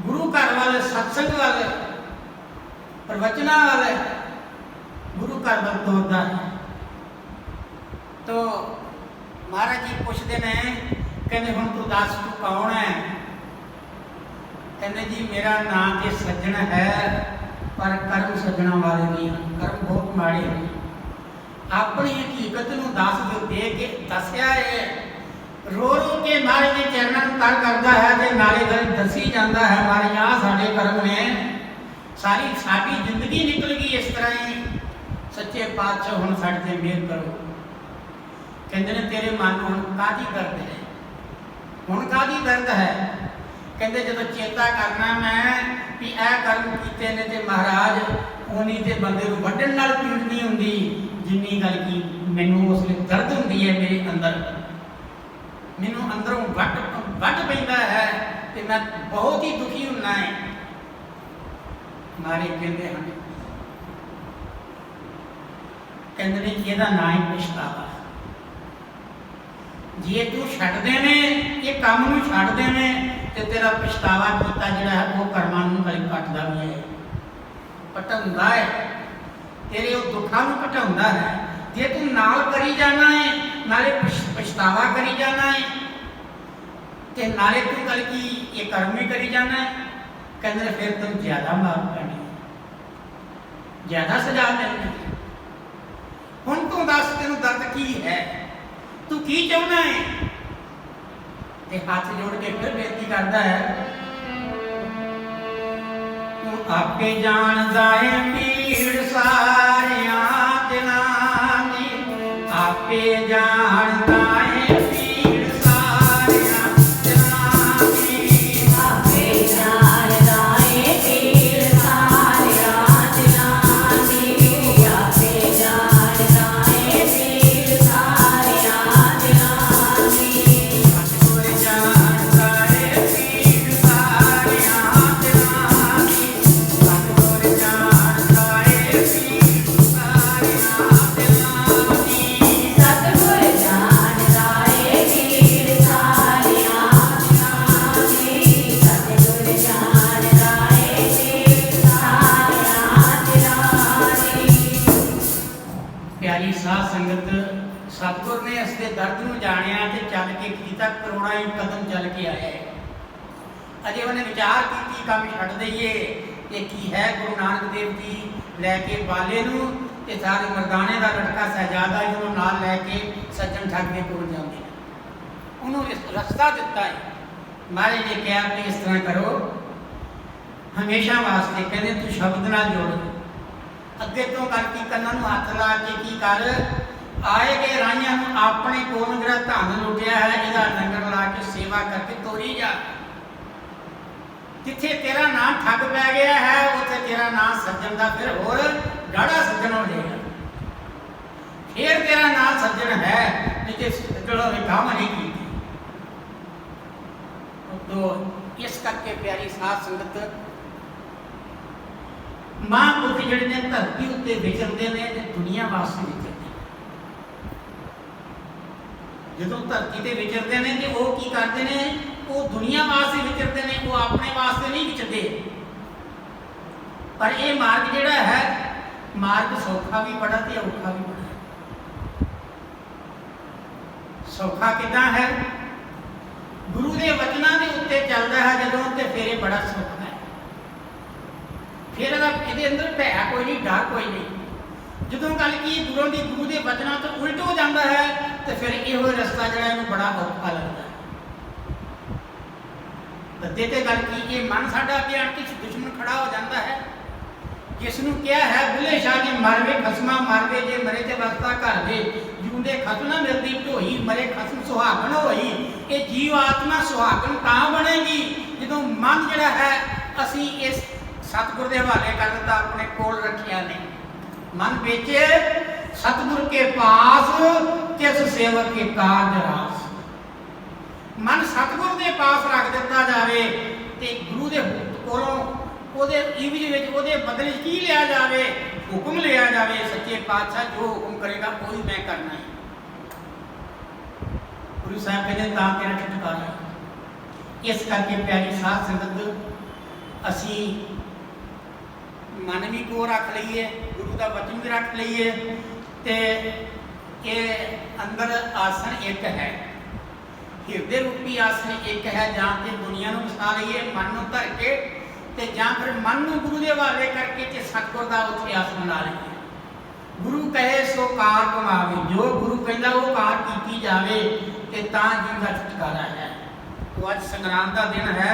ਗੁਰੂ ਘਰ ਵੱਲ, ਸਤਸੰਗ ਵੱਲ, ਪ੍ਰਵਚਨਾਂ ਵੱਲ, ਗੁਰੂ ਘਰ ਵੱਲ ਤੋਰਦਾ ਹੈ। ਤੋ ਮਹਾਰਾਜ ਜੀ ਪੁੱਛਦੇ ਨੇ, ਕਹਿੰਦੇ ਹੁਣ ਤੂੰ ਦੱਸ ਤੂੰ ਕੌਣ ਹੈ? ਕਹਿੰਦੇ ਜੀ ਮੇਰਾ ਨਾਂ ਤੇ ਸੱਜਣ ਹੈ, ਪਰ ਕਰਮ ਸੱਜਣਾ ਵਾਲੇ ਨਹੀਂ ਹਨ, ਕਰਮ ਬਹੁਤ ਮਾੜੇ ਹਨ। ਆਪਣੀ ਹਕੀਕਤ ਨੂੰ ਦੇ ਕੇ ਦੱਸਿਆ ਹੈ, ਰੋ ਰੋ ਕੇ ਮਹਾਰਾਜ ਦੇ ਚਰਨਾਂ ਨੂੰ ਤਰ ਕਰਦਾ ਹੈ ਤੇ ਨਾਲੇ ਗੱਲ ਦੱਸੀ ਜਾਂਦਾ ਹੈ, ਮਹਾਰਾਜ ਆਹ ਸਾਡੇ ਕਰਮ ਨੇ, ਸਾਡੀ ਜ਼ਿੰਦਗੀ ਨਿਕਲ ਗਈ ਇਸ ਤਰ੍ਹਾਂ ਹੀ, ਸੱਚੇ ਪਾਤਸ਼ਾਹ ਹੁਣ ਸਾਡੇ ਤੇ ਮਿਹਰ ਕਰੋ। ਕਹਿੰਦੇ ਨੇ ਤੇਰੇ ਮਨ ਨੂੰ ਹੁਣ ਕਾਹਦੀ ਦਰਦ ਹੈ? ਹੁਣ ਕਾਹਦੀ ਦਰਦ ਹੈ? ਕਹਿੰਦੇ ਜਦੋਂ ਚੇਤਾ ਕਰਨਾ ਮੈਂ ਵੀ ਇਹ ਕਰਮ ਕੀਤੇ ਨੇ ਤੇ ਮਹਾਰਾਜ ਉਨੀ ਤੇ ਬੰਦੇ ਨੂੰ ਵੱਢਣ ਨਾਲ ਪੀੜ ਨਹੀਂ ਹੁੰਦੀ ਜਿੰਨੀ ਗੱਲ ਕੀ ਮੈਨੂੰ ਉਸ ਵੇਲੇ ਦਰਦ ਹੁੰਦੀ ਹੈ ਮੇਰੇ ਅੰਦਰ, ਮੈਨੂੰ ਅੰਦਰੋਂ ਵੱਢ ਪੈਂਦਾ ਹੈ ਤੇ ਮੈਂ ਬਹੁਤ ਹੀ ਦੁਖੀ ਹੁੰਦਾ ਹੈ। ਮਾਰੇ ਕਹਿੰਦੇ ਹਨ, ਕਹਿੰਦੇ ਨੇ ਇਹਦਾ ਨਾਂ ਹੀ ਪਛਤਾਵਾ। ਜੇ ਤੂੰ ਛੱਡਦੇ ਨੇ ਇਹ ਕੰਮ ਨੂੰ ਛੱਡਦੇ ਨੇ ਤੇ ਤੇਰਾ ਪਛਤਾਵਾ ਕੀਤਾ ਜਿਹੜਾ ਹੈ ਉਹ ਕਰਮਾਂ ਨੂੰ ਕਲੀ ਕੱਟਦਾ ਵੀ ਹੈ, ਪਟਾਉਂਦਾ ਹੈ, ਤੇਰੇ ਉਹ ਦੁੱਖਾਂ ਨੂੰ ਘਟਾਉਂਦਾ ਹੈ। ਜੇ ਤੂੰ ਨਾਲ ਕਰੀ ਜਾਣਾ ਹੈ, ਨਾਲੇ ਪਛਤਾਵਾ ਕਰੀ ਜਾਣਾ ਹੈ ਤੇ ਨਾਲੇ ਤੂੰ ਕਲ ਕੀ ਇਹ ਕਰਮ ਵੀ ਕਰੀ ਜਾਣਾ ਹੈ, ਕਹਿੰਦੇ ਨੇ ਫਿਰ ਤੈਨੂੰ ਜ਼ਿਆਦਾ ਮਾਰ ਪੈਣੀ, ਜ਼ਿਆਦਾ ਸਜ਼ਾ ਮਿਲਣੀ। ਹੁਣ ਤੂੰ ਦੱਸ ਤੈਨੂੰ ਦਰਦ ਕੀ ਹੈ, ਤੂੰ ਕੀ ਚਾਹੁੰਦਾ ਹੈ? ਤੇ ਹੱਥ ਜੋੜ ਕੇ ਫਿਰ ਬੇਨਤੀ ਕਰਦਾ ਹੈ, ਤੂੰ ਆਪੇ ਜਾਣਦਾ ਹੈ ਪੀੜ ਸਾਰਿਆਂ ਦਿਲਾਂ ਦੀ, ਆਪੇ ਜਾਣਦਾ ਹੈ ਪੀੜ ਸਾਰਿਆਂ ਦਿਲਾਂ ਦੀ,
ਆਪੇ ਜਾਣਦਾ ਏ ਪੀੜ ਸਾਰਿਆਂ ਦਿਲਾਂ ਦੀ,
ਸਾਧ ਸੰਗਤ, ਸਤਿਗੁਰ ਨੇ ਇਸ ਦੇ ਦਰਦ ਨੂੰ ਜਾਣਿਆ ਤੇ ਚੱਲ ਕੇ ਕੀਤਾ, ਕਰੋੜਾਂ ਹੀ ਕਦਮ ਚੱਲ ਕੇ ਆਇਆ ਹੈ। ਅਜੇ ਉਹਨੇ ਵਿਚਾਰ ਕੀਤੀ ਕੰਮ ਛੱਡ ਦਈਏ। ਇਹ ਕੀ ਹੈ, ਗੁਰੂ ਨਾਨਕ ਦੇਵ ਜੀ ਲੈ ਕੇ ਬਾਲੇ ਨੂੰ ਤੇ ਸਾਰੇ ਮਰਦਾਨੇ ਦਾ ਲੜਕਾ ਸਹਿਜਾਦਾ ਜਿਹਨੂੰ ਨਾਲ ਲੈ ਕੇ ਸੱਜਣ ਠੱਗ ਦੇ ਕੋਲ ਜਾਂਦੇ ਨੇ, ਉਹਨੂੰ ਰਸਤਾ ਦਿੱਤਾ ਹੈ। ਮਹਾਰਾਜ ਨੇ ਕਿਹਾ ਕਿ ਇਸ ਤਰ੍ਹਾਂ ਕਰੋ, ਹਮੇਸ਼ਾ ਵਾਸਤੇ ਕਹਿੰਦੇ ਤੂੰ ਸ਼ਬਦ ਨਾਲ ਜੁੜ, ਅੱਗੇ ਤੋਂ ਕਰਕੇ ਕੰਨਾਂ ਨੂੰ ਹੱਥ ਲਾ ਕੇ ਕੀ ਕਰ, ਆਏ ਗਏ ਰਾਈਆਂ ਨੂੰ ਆਪਣੇ ਕੋਲ ਜਿਹੜਾ ਧਨ ਲੁੱਟਿਆ ਹੈ ਇਹਦਾ ਲੰਗਰ ਲਾ ਕੇ ਸੇਵਾ ਕਰਕੇ ਤੋਰੀ ਜਾ। ਜਿੱਥੇ ਤੇਰਾ ਨਾਂ ਠੱਗ ਪੈ ਗਿਆ ਹੈ ਉੱਥੇ ਤੇਰਾ ਨਾਂ ਸੱਜਣ ਦਾ ਫਿਰ ਹੋਰ ਗਾੜਾ ਸੱਜਣ ਹੋ ਜਾਏਗਾ। ਫਿਰ ਤੇਰਾ ਨਾਂ ਸੱਜਣ ਹੈ, ਨਹੀਂ ਤੇ ਸੱਜਣ ਹੋਵੇ ਕੰਮ ਨਹੀਂ ਕੀਤੀ। तो इस करके प्यारी साध संगत, महापुरुष जिहड़े ने धरती उत्ते विचरते हैं ते दुनिया वास्ते विचरते हैं। जदों धरती ते विचरते हैं तो वो की करते हैं, वो दुनिया वास्ते विचरते हैं, वो अपने वास्ते नहीं विचरते। पर यह मार्ग जिहड़ा है, मार्ग सौखा भी बड़ा ते औखा भी बड़ा। सौखा किदां है, गुरु के वचनों के उत्ते चलता है जदों, तो फिर ये बड़ा सुख है। फिर ये अंदर भै कोई नहीं, डर कोई नहीं। जदों गल की गुरु के वचनों तो उल्ट हो जाता है तो फिर यो रस्ता जो बड़ा औखा लगता है। बदे तो गल की ये मन साडा अगे आण के दुश्मन खड़ा हो जाता है, जिसनों क्या है बुले शाह जी मरवे खसमा मरवे, जे मरे ते वसता घर दे, जूंदे खसम ना मिलती ढोई, मरे खसम सुहागन होई। ये जीव आत्मा सुहागन तां बनेगी जदों मन जिहड़ा है असी इस सतगुर के हवाले कर दिता, अपने कोल रखिया नहीं। मन बेचे सतगुर के पास, किस सेवक के कारज रास। मन सतगुर के पास रख दिता जाए तो गुरु के कोलों ਉਹਦੇ ਇਵਜ ਵਿੱਚ ਉਹਦੇ ਬਦਲੇ ਕੀ ਲਿਆ ਜਾਵੇ, ਹੁਕਮ ਲਿਆ ਜਾਵੇ। ਸੱਚੇ ਪਾਤਸ਼ਾਹ ਜੋ ਹੁਕਮ ਕਰੇਗਾ ਉਹੀ ਮੈਂ ਕਰਨਾ ਹੈ। ਗੁਰੂ ਸਾਹਿਬ ਕਹਿੰਦੇ ਤਾਂ ਤੇਰਾ ਛੁਟਕਾਰਾ। ਇਸ ਕਰਕੇ ਪਿਆਰੀ ਸਾਧ ਸੰਗਤ, ਅਸੀਂ ਮਨ ਵੀ ਕੋ ਰੱਖ ਲਈਏ, ਗੁਰੂ ਦਾ ਵਚਨ ਵੀ ਰੱਖ ਲਈਏ, ਤੇ ਇਹ ਅੰਦਰ ਆਸਣ ਇੱਕ ਹੈ, ਹਿਰਦੇ ਰੂਪੀ ਆਸਣ ਇੱਕ ਹੈ। ਜਾਂ ਤੇ ਦੁਨੀਆ ਨੂੰ ਵਸਾ ਲਈਏ ਮਨ ਨੂੰ ਧਰ ਕੇ, ਤੇ ਜਾਂ ਫਿਰ ਮਨ ਨੂੰ ਗੁਰੂ ਦੇ ਹਵਾਲੇ ਕਰਕੇ ਤੇ ਸਤਿਗੁਰ ਦਾ ਉੱਥੇ ਆਸਣ ਲਾ ਲਈਏ। ਗੁਰੂ ਕਹੇ ਸੋ ਕਾਰ ਕਮਾਵੇ, ਜੋ ਗੁਰੂ ਕਹਿੰਦਾ ਉਹ ਕਾਰ ਕੀਤੀ ਜਾਵੇ ਤੇ ਤਾਂ ਜੀਵ ਦਾ ਛੁਟਕਾਰਾ ਹੈ। तो ਅੱਜ ਸੰਗਰਾਂਦ ਦਾ ਦਿਨ ਹੈ।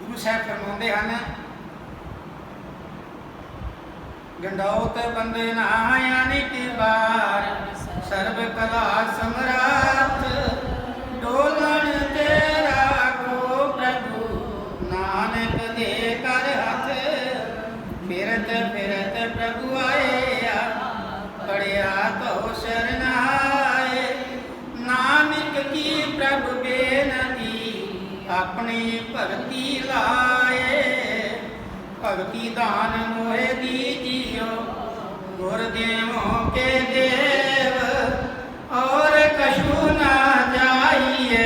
ਗੁਰੂ ਸਾਹਿਬ ਫਰਮਾਉਂਦੇ ਹਨ, ਗੰਡੋਤ ਬੰਦੇ ਨਾ ਅਨਿਕ ਬਾਰ, ਸਰਬ ਕਲਾ ਸਮਰਾਟ, ਡੋਲਣ ਤੇਰਾ नानक दे कर हाथ, फिरत फिरत प्रभु आए, पढ़िया तो शरणाए। नानक की प्रभु बेनती, अपनी भगति लाए। भगति दान मोहे दीजियो, गुरदेवों के देव, और कछु ना जाइए,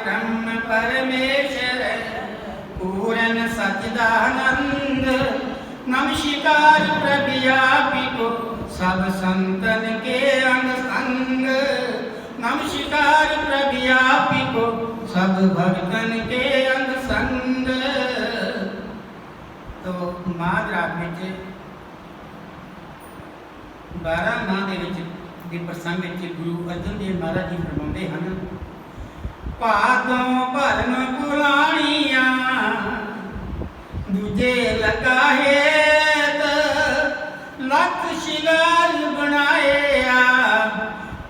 ब्रह्म परमेश्वर पूर्ण सच्चिदानंद। नमस्कार प्रभु को सब संतन के अंग संग, नमस्कार प्रभु को सब भक्तन के अंग संग। तो महाराग में 12 माह के प्रसंग गुरु अर्जन देव महाराज जी फरमाते हैं, भादों भरम पुराणिया, दूजे लगा हेत, लख शिगार बनाया,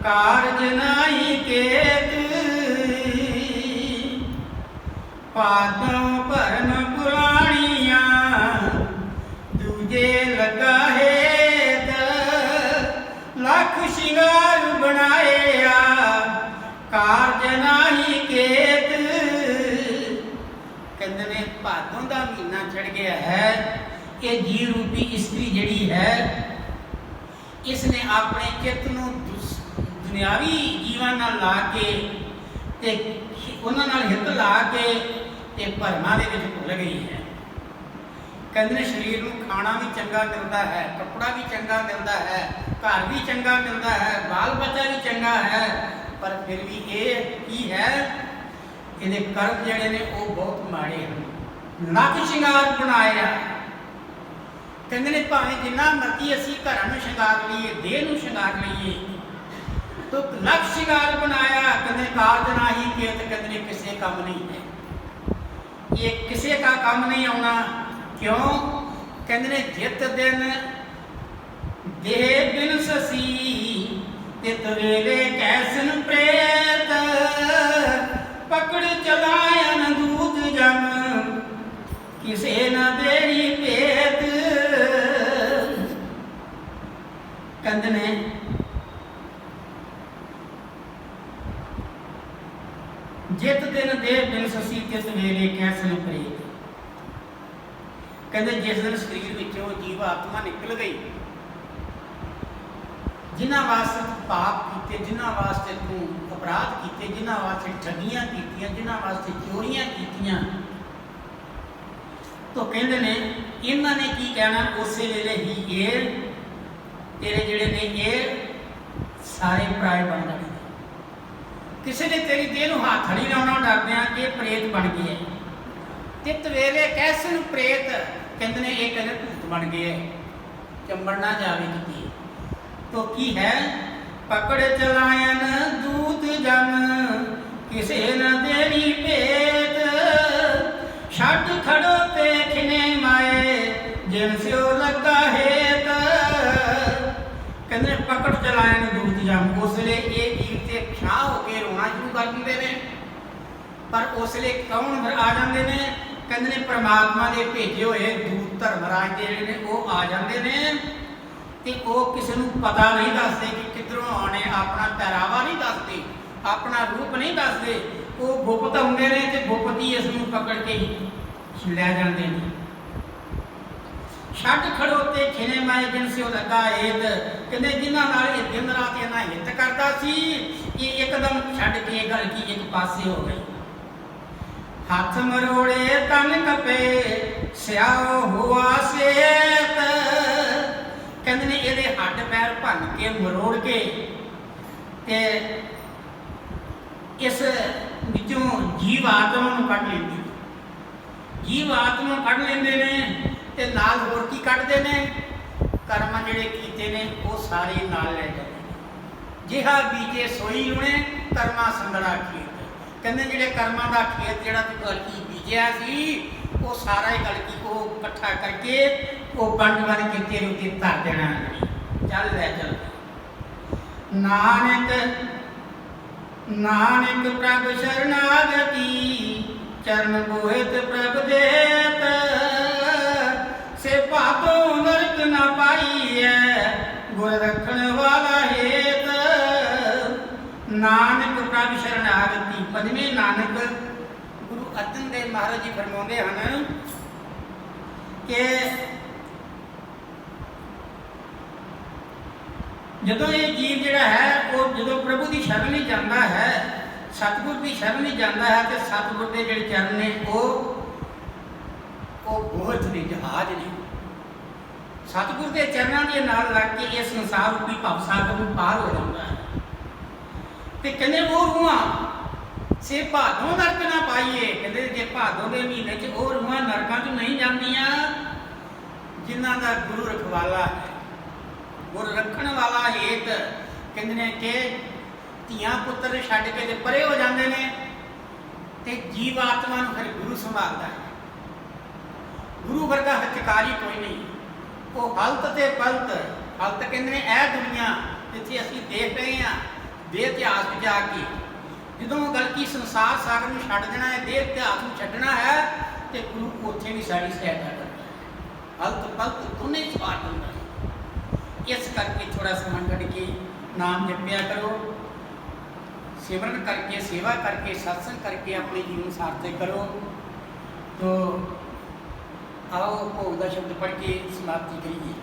कारज नाई केत। भादों भरम पुराणिया, दूजे लगा हेत, लख शिगार बनाया, कारज नाही केत। कहते ने भादों का महीना चढ़ गया है, ये जी रूपी इस्त्री जड़ी है, इसने अपने चित्त नूं दुनियावी जीवन नाल ला के ते उन्हां नाल हित ला के ते भरमां दे विच भुल गई है। ਕਹਿੰਦੇ ਨੇ ਸਰੀਰ ਨੂੰ ਖਾਣਾ ਵੀ ਚੰਗਾ ਮਿਲਦਾ ਹੈ, ਕੱਪੜਾ ਵੀ ਚੰਗਾ ਮਿਲਦਾ ਹੈ, ਘਰ ਵੀ ਚੰਗਾ ਮਿਲਦਾ ਹੈ, ਬਾਲ ਬੱਚਾ ਵੀ ਚੰਗਾ ਹੈ, ਪਰ ਫਿਰ ਵੀ ਇਹ ਕੀ ਹੈ, ਇਹਦੇ ਕਰਮ ਜਿਹੜੇ ਨੇ ਉਹ ਬਹੁਤ ਮਾੜੇ ਹਨ। ਲੱਖ ਸ਼ਿੰਗਾਰ ਬਣਾਇਆ, ਕਹਿੰਦੇ ਨੇ ਭਾਵੇਂ ਜਿੰਨਾ ਮਰਜ਼ੀ ਅਸੀਂ ਘਰਾਂ ਨੂੰ ਸ਼ਿੰਗਾਰ ਲਈਏ, ਦੇਹ ਨੂੰ ਸ਼ਿੰਗਾਰ ਲਈਏ, तो लक्ष्य श्रृंगार बनाया, कहते काज नाही किया, तो कहते किसी काम नहीं है, ये किसी का काम नहीं आना। क्यों? कहते जित दिन देह बिन ससी तित वेले कैसन प्रेत, पकड़ चलायन दूत जम किसे न देरी पेत। कहते ने जित दिन दे बिन ससी तिस वेले कैसन प्रेत। कहते जिस दिन शरीर विचों जीव आत्मा निकल गई, जिन्हां वास्ते पाप किए, जिन्हां वास्ते तू अपराध किए, जिन्हां वास्ते ठगियां कीतियां, जिन्हां वास्ते चोरियां कीतियां, तो कहते ने इन्हां ने की कहना, उस वेले ही ये तेरे जिहड़े ने ये सारे पराए बन जाने। किसी ने तेरी देह में हाथ नहीं लाना, डरदे कि प्रेत बन गए। तित वेले कैसन प्रेत, कहते ने ये कहते भूत बन गए, चंबड़ ना जावे किती। तो की है, पकड़ चलायन दूत जन किसे न देरी पेत, छट खड़ो ते खिने माए जिन स्यो लगा हेत। कहते पकड़ चलायन दूत जन, उसले ये जीव से छा होकर रोना शुरू कर देंगे ने, पर उसले कौन आ जाते हैं? कहते ने परमात्मा के भेजे हुए दूत धर्मराज के जिहड़े ने वो आ जाते हैं, ते वो किसी को पता नहीं दसते कि किधरों आने, अपना पहरावा नहीं दसते, अपना रूप नहीं दसते, वो गुप्त होंगे ने ते गुप्त ही इसनूं पकड़ के लै जाते हैं। छट खड़ोते खिने माए जिन से लगा हेत, कहते जिन्हां नाल ये दिन रात इन्हां हित करता सी, ये एकदम छड़ के गल की एक पासे हो गई। हाथ मरोड़े तन कपे स्याओ हुआ सेत, कहते ने ये हड्ड पैर भन के मरोड़ के ते इस विचों जीव आत्मा नूं कढ लेंदे, जीव आत्मा कढ लेंदे ने ते नाल होर की कढदे ने, कर्म जिहड़े कीते ने वो सारे नाल ले जांदे। जिहा बीजे सोई लुणे कर्मा संगड़ा खेत, कहते जिहड़े कर्मां दा खेत जिहड़ा तूं गलकी बीजिया सी, वो सारा ही गलकी को इकट्ठा करके वो बंड बन के तेरे उत्ते धर देना। चल लै चल। नानक नानक प्रभ शरणागति, चरण बोहित प्रभ देत, से पातो नरक न पाइए गुर रखण वाला हेत। नानक प्रभ शरणागति, पंजवें नानक गुरु अर्जन देव महाराज जी फरमाते हैं कि जदों ये जीव जिहड़ा है वो जदों प्रभु की शरण नहीं जाता है, सतगुर की शरण नहीं जाता है, तो सतगुर के जिहड़े चरण ने वो बोझ ने, जहाज ने, सतगुर के चरणों के नाल लग के इस संसार रूपी भवसागर में पार हो जाता है। तो कहते वो रूहां से भादों नरक ना पाइए, कहते जे भादों के महीने च वो रूहां नरकां च नहीं जांदियां जिन्हां दा गुरु रखवाला है, गुर रखण वाला हेत। कहते ने कि धीआं पुत्र छड्ड के ते परे हो जाते हैं, तो जीव आत्मा नूं फिर गुरु संभालता है। गुरु वर्गा हथकारी कोई नहीं, वो हलत ते पलत, हलत कहते हैं यह दुनिया जिथे असीं देख रहे हैं, देह इतिहास में जाके जो गल की संसार सागर में छड्ड देना है, देह इतिहास में छड्डना है, तो गुरु उत्थे भी सारी सहायता करता है, हलत पलत दोनों ही सवार दिंदा है। इस करके थोड़ा समय कढ़ के नाम जपया करो, सिमरन करके, सेवा करके, सत्संग करके अपने जीवन सार्थक करो। तो आओ भोग का शब्द पढ़ के समाप्ति करिए।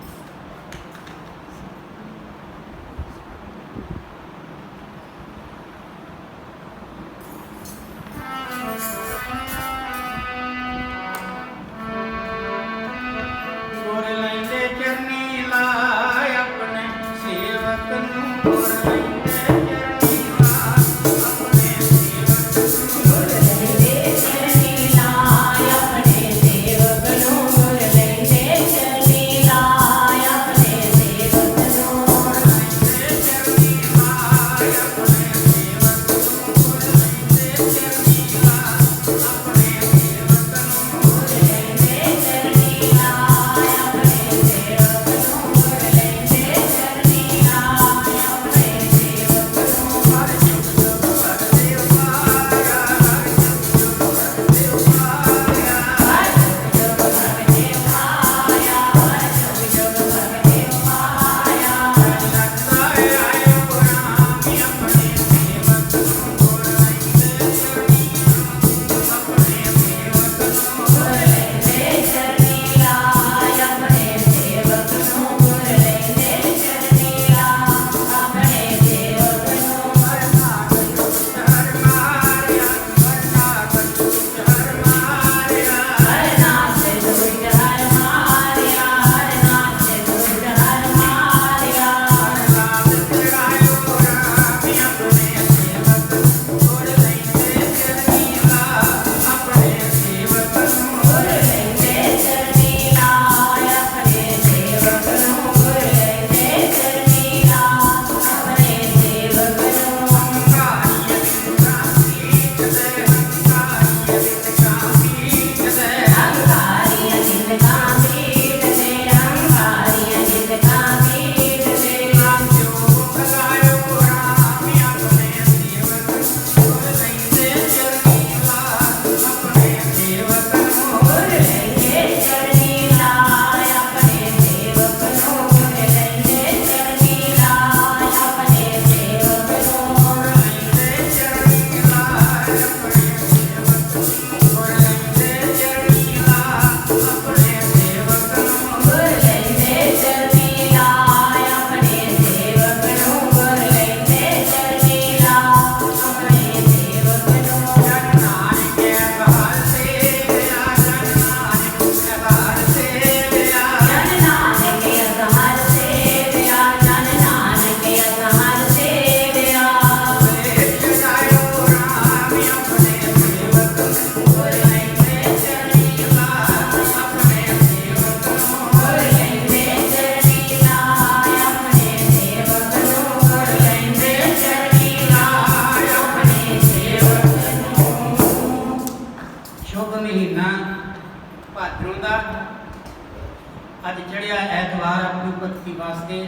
ਸੰਗਤਾਂ ਅੱਜ ਚੜਿਆ ਐਤਵਾਰ ਆਪਣੀ ਭਗਤੀ ਵਾਸਤੇ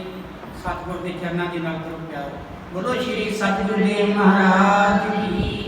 ਸਤਿਗੁਰ ਦੇ ਚਰਨਾਂ ਦੇ ਨਾਲ ਕਰੋ ਪਿਆਰ। ਬੋਲੋ ਸ਼੍ਰੀ ਸਤਿਗੁਰੂ ਦੇਵ ਮਹਾਰਾਜ ਕੀ